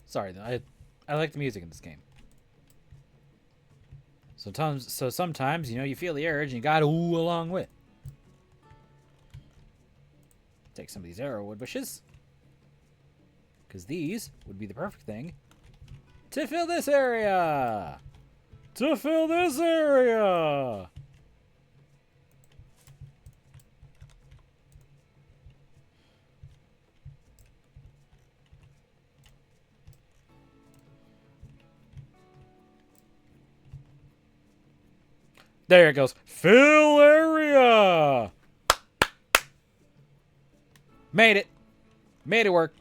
Sorry, I like the music in this game. Sometimes, you know, you feel the urge and you gotta ooh along with. Take some of these arrowwood bushes. Because these would be the perfect thing to fill this area! To fill this area! There it goes. Fill area! Made it. Made it work.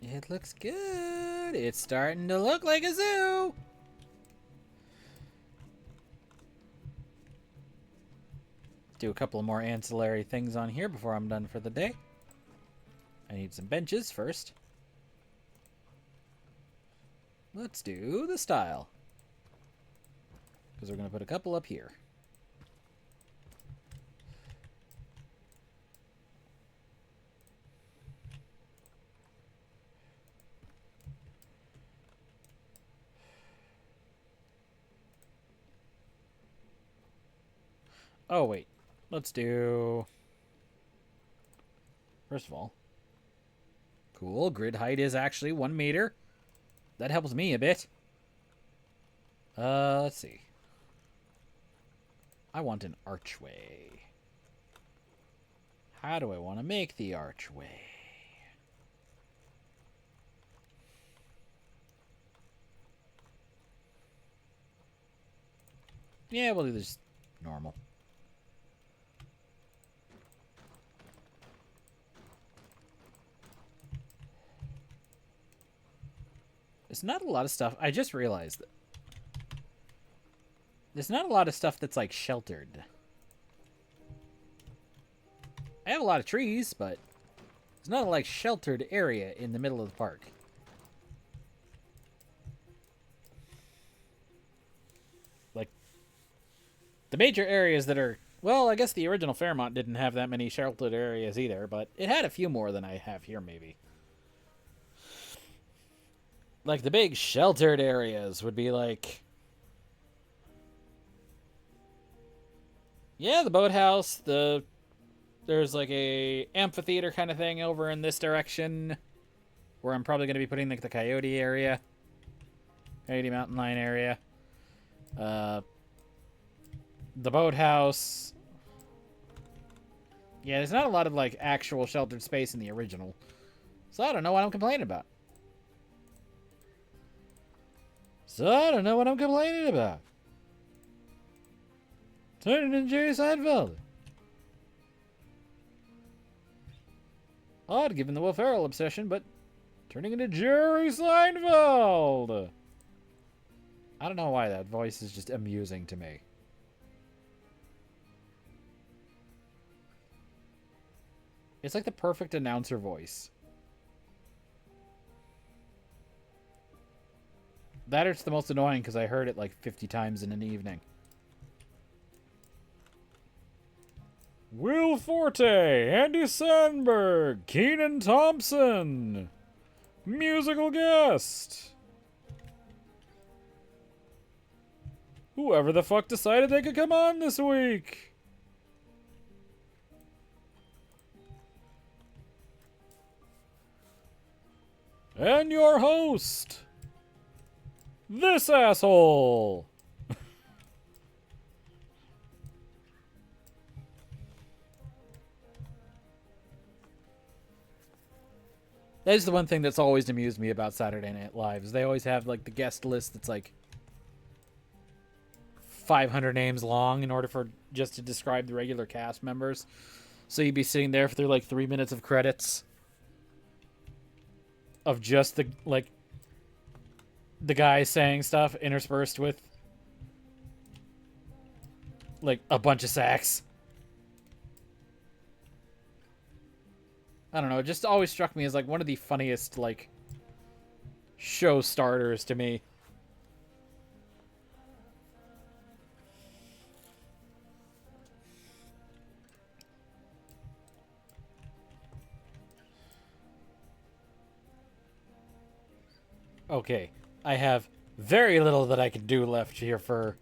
It looks good. It's starting to look like a zoo. Do a couple more ancillary things on here before I'm done for the day. I need some benches first. Let's do the style. Because we're going to put a couple up here. Oh, wait. Let's do... First of all, cool. Grid height is actually 1 meter. That helps me a bit. Let's see. I want an archway. How do I want to make the archway? Yeah, we'll do this normal. There's not a lot of stuff. I just realized that there's not a lot of stuff that's, like, sheltered. I have a lot of trees, but there's not a, like, sheltered area in the middle of the park. Like, the major areas that are... Well, I guess the original Fairmont didn't have that many sheltered areas either, but it had a few more than I have here, maybe. Like, the big sheltered areas would be, like... Yeah, the boathouse, there's, like, a amphitheater kind of thing over in this direction, where I'm probably going to be putting, like, the Coyote area. Coyote Mountain Line area. The boathouse. Yeah, there's not a lot of, like, actual sheltered space in the original. So I don't know what I'm complaining about. Turning into Jerry Seinfeld. Odd given the Will Ferrell obsession, but turning into Jerry Seinfeld. I don't know why that voice is just amusing to me. It's like the perfect announcer voice. That hurts the most annoying because I heard it like 50 times in an evening. Will Forte, Andy Sandberg, Keenan Thompson, musical guest. Whoever the fuck decided they could come on this week. And your host, this asshole. That is the one thing that's always amused me about Saturday Night Live, is they always have, like, the guest list that's, like, 500 names long in order for just to describe the regular cast members. So you'd be sitting there for, like, 3 minutes of credits of just the, like, the guy saying stuff interspersed with, like, a bunch of sax. I don't know, it just always struck me as, like, one of the funniest, like, show starters to me. Okay, I have very little that I can do left here for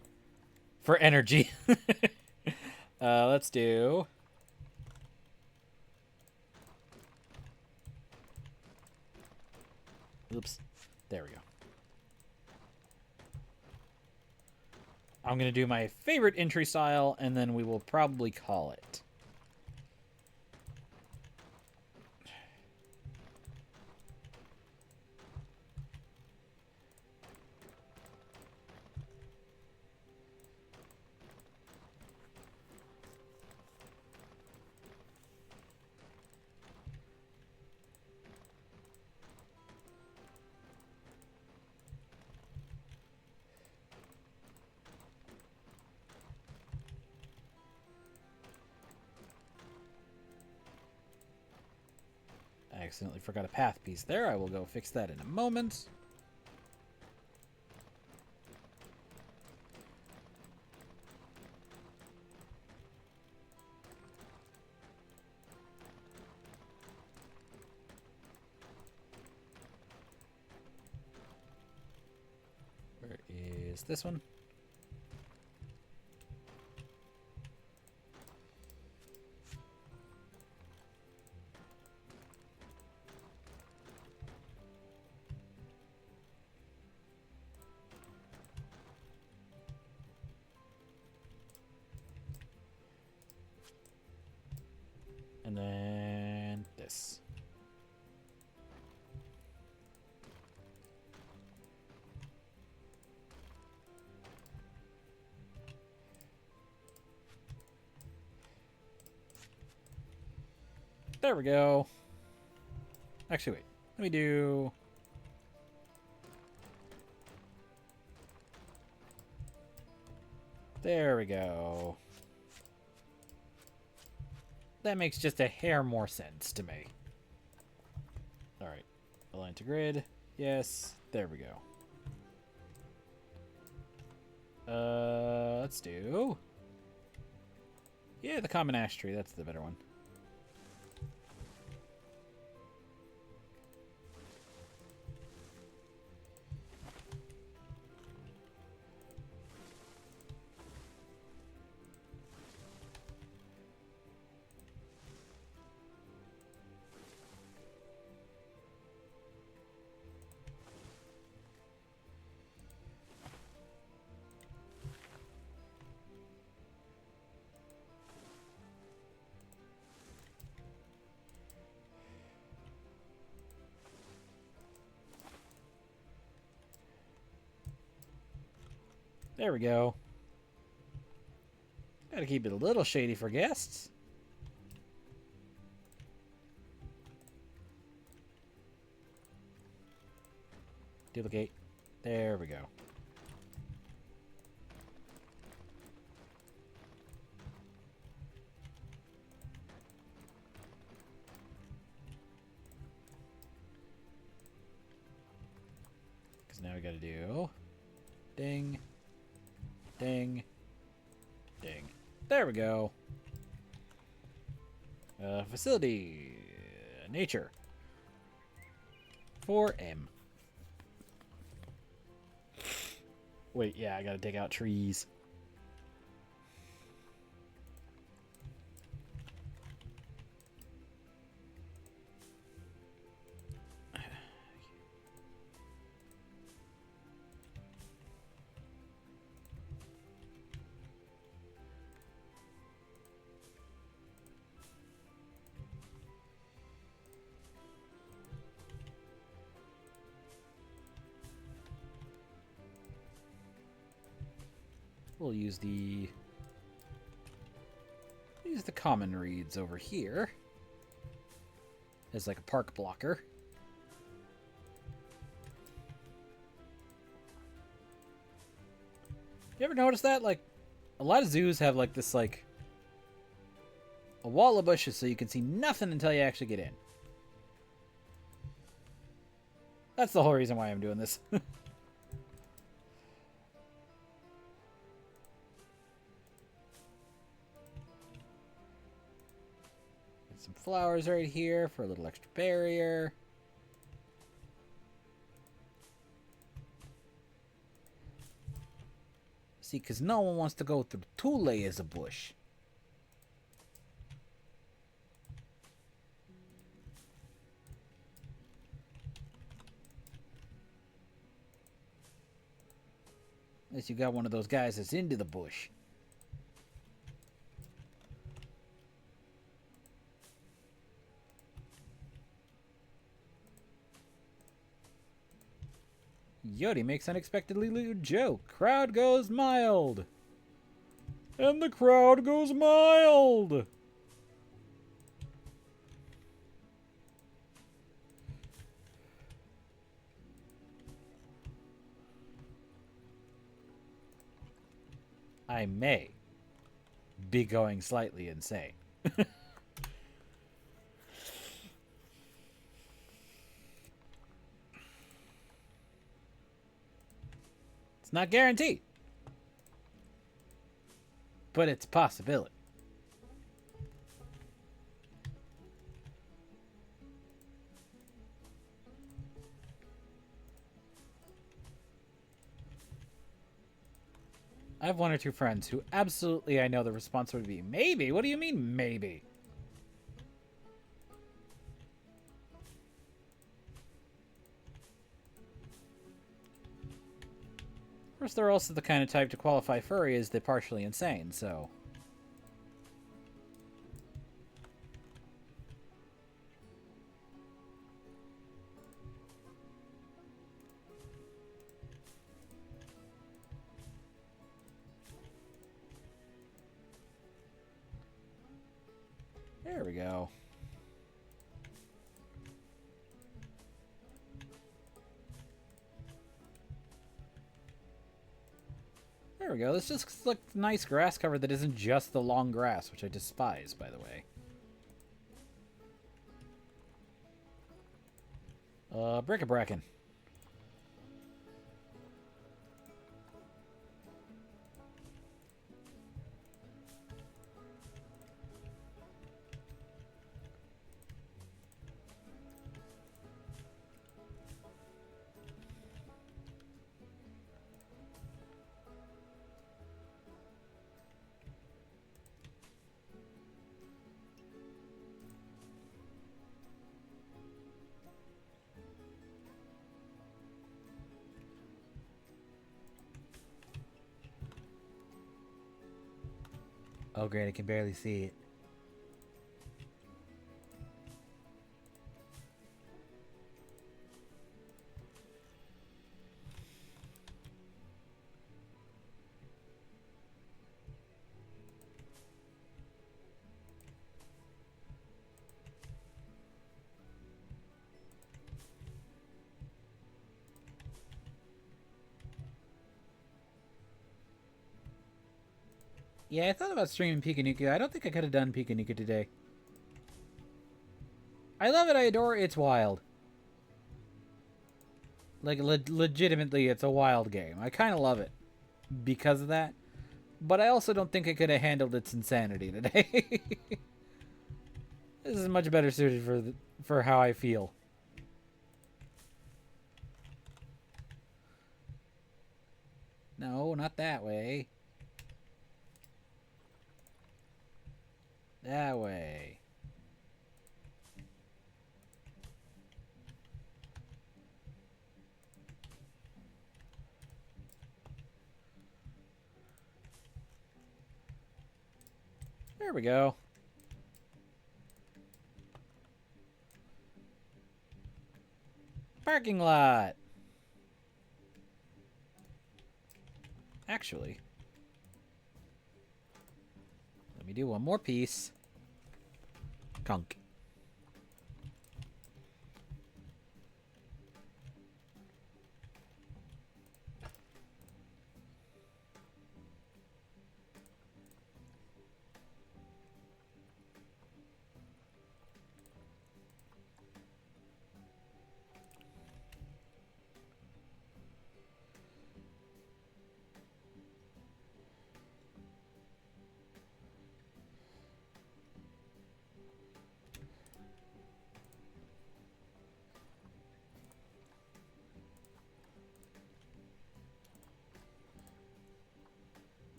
energy. Let's do... Oops. There we go. I'm going to do my favorite entry style, and then we will probably call it. I accidentally forgot a path piece there. I will go fix that in a moment. just this one. And then this. There we go. Actually, wait. Let me do... There we go. That makes just a hair more sense to me. Alright. Align to grid. Yes. There we go. Let's do... Yeah, the common ash tree. That's the better one. There we go. Gotta keep it a little shady for guests. Duplicate. There we go. Because now we gotta do... Ding. Ding. Ding. There we go. Facility. Nature. 4M. Wait, yeah, I gotta take out trees. We'll use the common reeds over here as like a park blocker. You ever notice that? Like, a lot of zoos have like this like a wall of bushes so you can see nothing until you actually get in. That's the whole reason why I'm doing this. Some flowers right here for a little extra barrier. See, because no one wants to go through 2 layers of bush. Unless you got one of those guys that's into the bush. Yodi makes unexpectedly lewd joke. Crowd goes mild. And the crowd goes mild. I may be going slightly insane. It's not guaranteed, but it's a possibility. I have one or two friends who absolutely I know the response would be, maybe? What do you mean, maybe? Of course, they're also the kind of type to qualify furry as the partially insane, so... There we go. There we go. This just looks like nice grass cover that isn't just the long grass, which I despise, by the way. Bric-a-brackin'. Oh, great. I can barely see it. Yeah, I thought about streaming Pikanuka. I don't think I could have done Pikanuka today. I love it. I adore it. It's wild. Like, legitimately, it's a wild game. I kind of love it because of that. But I also don't think I could have handled its insanity today. This is much better suited for how I feel. No, not that way. That way. There we go. Parking lot. Actually, let me do one more piece. Conk.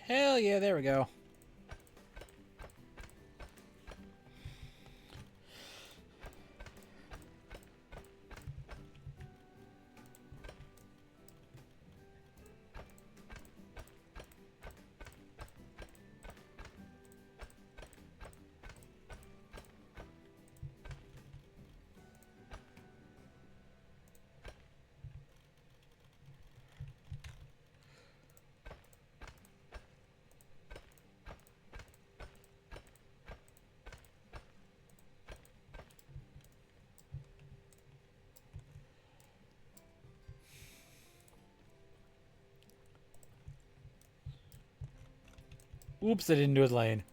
Hell yeah, there we go. Oops, I didn't do his lane.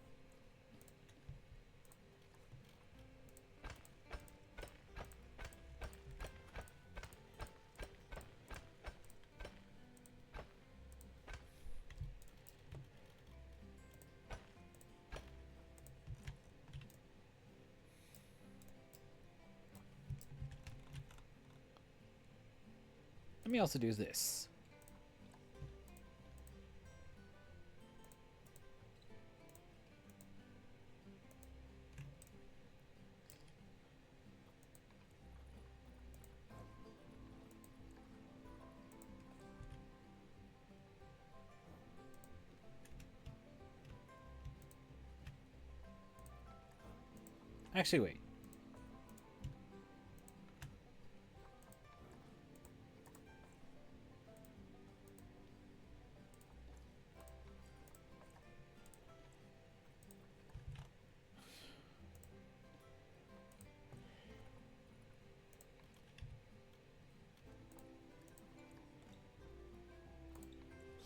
Let me also do this. Actually, wait.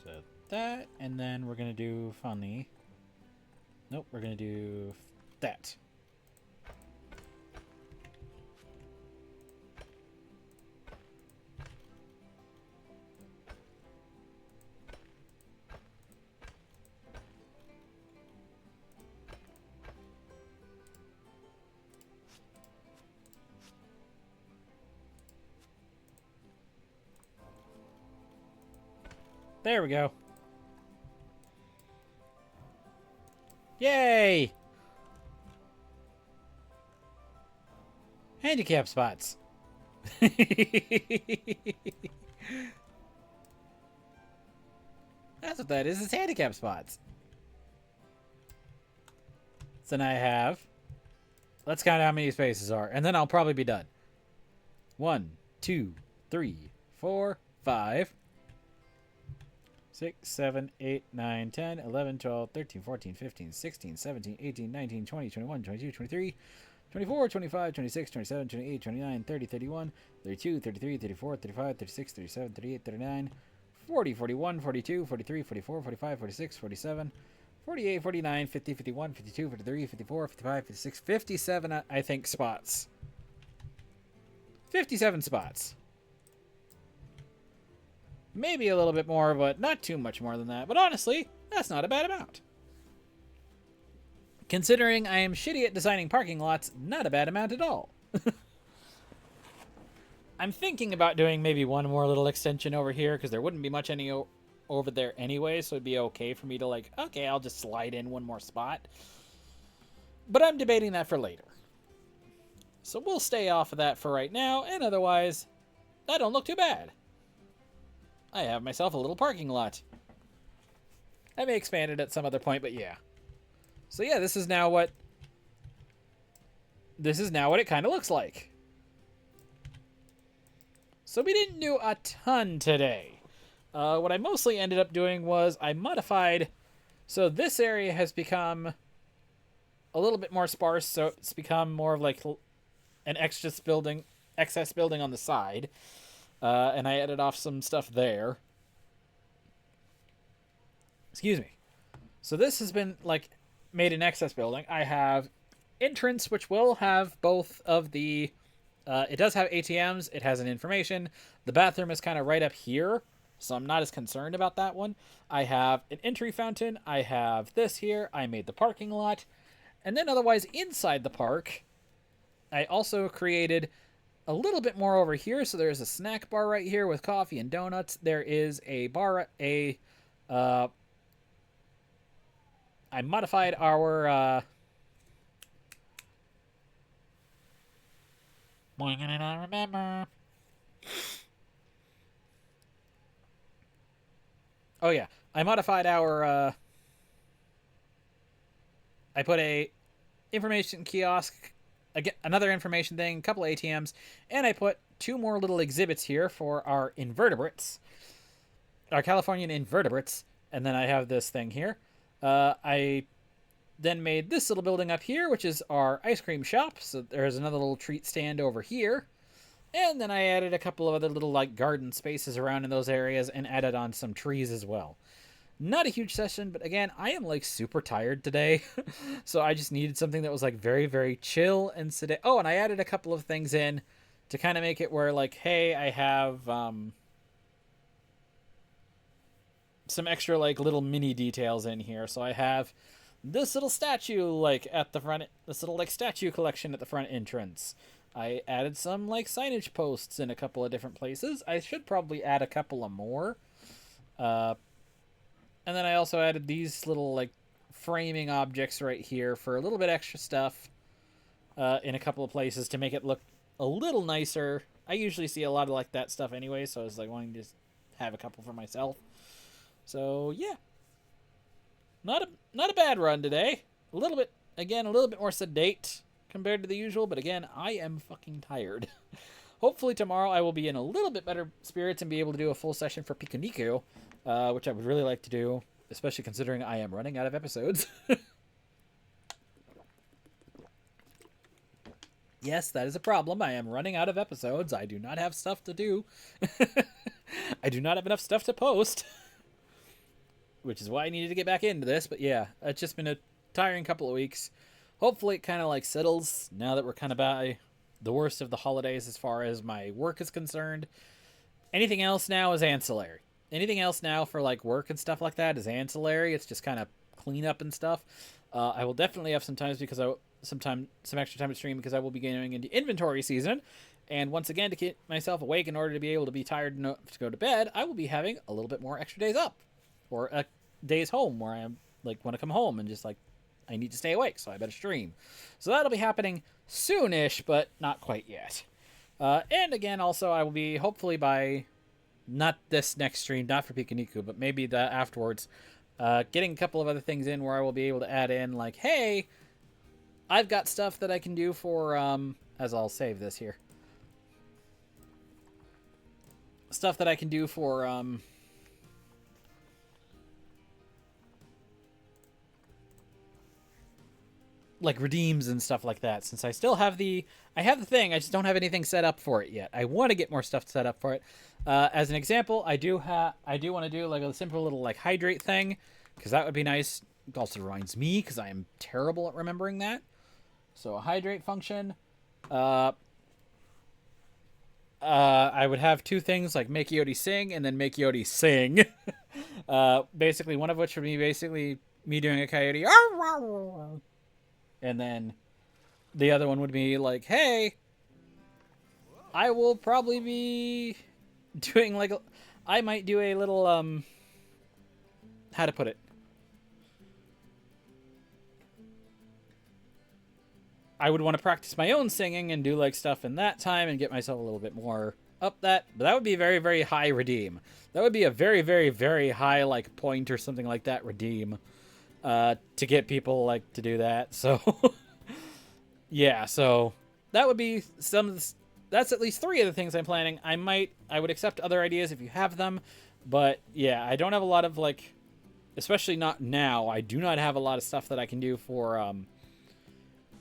So that, and then we're gonna do funny. Nope, we're gonna do that. There we go. Yay! Handicap spots. That's what that is. It's handicap spots. So now I have... Let's count how many spaces are, and then I'll probably be done. 1, 2, 3, 4, 5... 6, 7, 8, 9, 10, 11, 12, 13, 14, 15, 16, 17, 18, 19, 20, 21, 22, 23, 24, 25, 26, 27, 28, 29, 30, 31, 32, 33, 34, 35, 36, 37, 38, 39, 40, 41, 42, 43, 44, 45, 46, 47, 48, 49, 50, 51, 52, 53, 54, 55, 56, 57, I think, spots. 57 spots. Maybe a little bit more, but not too much more than that. But honestly, that's not a bad amount. Considering I am shitty at designing parking lots, not a bad amount at all. I'm thinking about doing maybe one more little extension over here, because there wouldn't be much any over there anyway, so it'd be okay for me to, like, okay, I'll just slide in one more spot. But I'm debating that for later. So we'll stay off of that for right now, and otherwise, that don't look too bad. I have myself a little parking lot. I may expand it at some other point, but yeah. So yeah, this is now what it kind of looks like. So we didn't do a ton today. What I mostly ended up doing was I modified. So this area has become a little bit more sparse, so it's become more of like an excess building on the side. And I added off some stuff there. Excuse me. So this has been, like, made an excess building. I have entrance, which will have both of the... it does have ATMs. It has an information. The bathroom is kind of right up here, so I'm not as concerned about that one. I have an entry fountain. I have this here. I made the parking lot. And then otherwise, inside the park, I also created... a little bit more over here. So there's a snack bar right here with coffee and donuts. There is a bar, I modified our, why can I not remember? Oh, yeah. I modified our, I put a information kiosk, again, another information thing, a couple ATMs, and I put 2 more little exhibits here for our invertebrates, our Californian invertebrates, and then I have this thing here. I then made this little building up here, which is our ice cream shop. So there's another little treat stand over here. And then I added a couple of other little like garden spaces around in those areas and added on some trees as well. Not a huge session, but again, I am like super tired today. So I just needed something that was like very, very chill and sedate. Oh, and I added a couple of things in to kind of make it where like, hey, I have some extra like little mini details in here. So I have this little statue like at the front, this little like statue collection at the front entrance. I added some like signage posts in a couple of different places. I should probably add a couple of more. And then I also added these little like framing objects right here for a little bit extra stuff in a couple of places to make it look a little nicer. I usually see a lot of like that stuff anyway, so I was like wanting to just have a couple for myself. So yeah, not a bad run today. A little bit more sedate compared to the usual, but again, I am fucking tired. Hopefully tomorrow I will be in a little bit better spirits and be able to do a full session for Pikuniku, which I would really like to do, especially considering I am running out of episodes. Yes, that is a problem. I am running out of episodes. I do not have stuff to do. I do not have enough stuff to post. Which is why I needed to get back into this. But yeah, it's just been a tiring couple of weeks. Hopefully it kind of like settles now that we're kind of by the worst of the holidays as far as my work is concerned. Anything else now is ancillary. Anything else now for like work and stuff like that is ancillary. It's just kind of cleanup and stuff. I will definitely have some extra time to stream because I will be going into inventory season. And once again, to keep myself awake in order to be able to be tired enough to go to bed, I will be having a little bit more extra days up. Or days home where I like want to come home and just like I need to stay awake, so I better stream. So that'll be happening soonish, but not quite yet. And again, also I will be hopefully by not this next stream, not for Pikuniku, but maybe that afterwards, getting a couple of other things in where I will be able to add in like, hey, I've got stuff that I can do for as I'll save this here. Stuff that I can do for like redeems and stuff like that, since I still have the thing, I just don't have anything set up for it yet. I want to get more stuff set up for it. As an example, I do want to do like a simple little like hydrate thing, because that would be nice. It also reminds me, because I am terrible at remembering that. So a hydrate function. I would have 2 things like make Yodi sing and then make Yodi sing. Basically, one of which would be basically me doing a coyote. And then the other one would be like, hey, I will probably be doing like, I might do a little, how to put it? I would want to practice my own singing and do like stuff in that time and get myself a little bit more up that. But that would be very, very high redeem. That would be a very, very, very high like point or something like that redeem. To get people like to do that. So yeah, so that would be that's at least 3 of the things I'm planning. I would accept other ideas if you have them, but yeah, I don't have a lot of like, especially not now, I do not have a lot of stuff that I can do for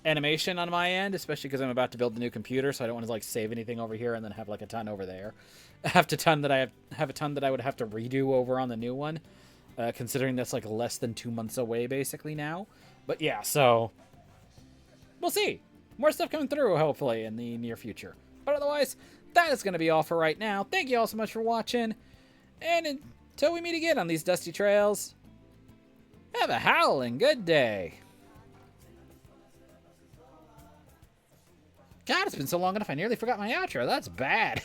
animation on my end, especially because I'm about to build the new computer, so I don't want to like save anything over here and then have like a ton over there. Have a ton that I would have to redo over on the new one. Considering that's like less than 2 months away basically now. But yeah, so we'll see. More stuff coming through hopefully in the near future. But otherwise, that is going to be all for right now. Thank you all so much for watching. And until we meet again on these dusty trails, have a howling good day. God, it's been so long enough I nearly forgot my outro. That's bad.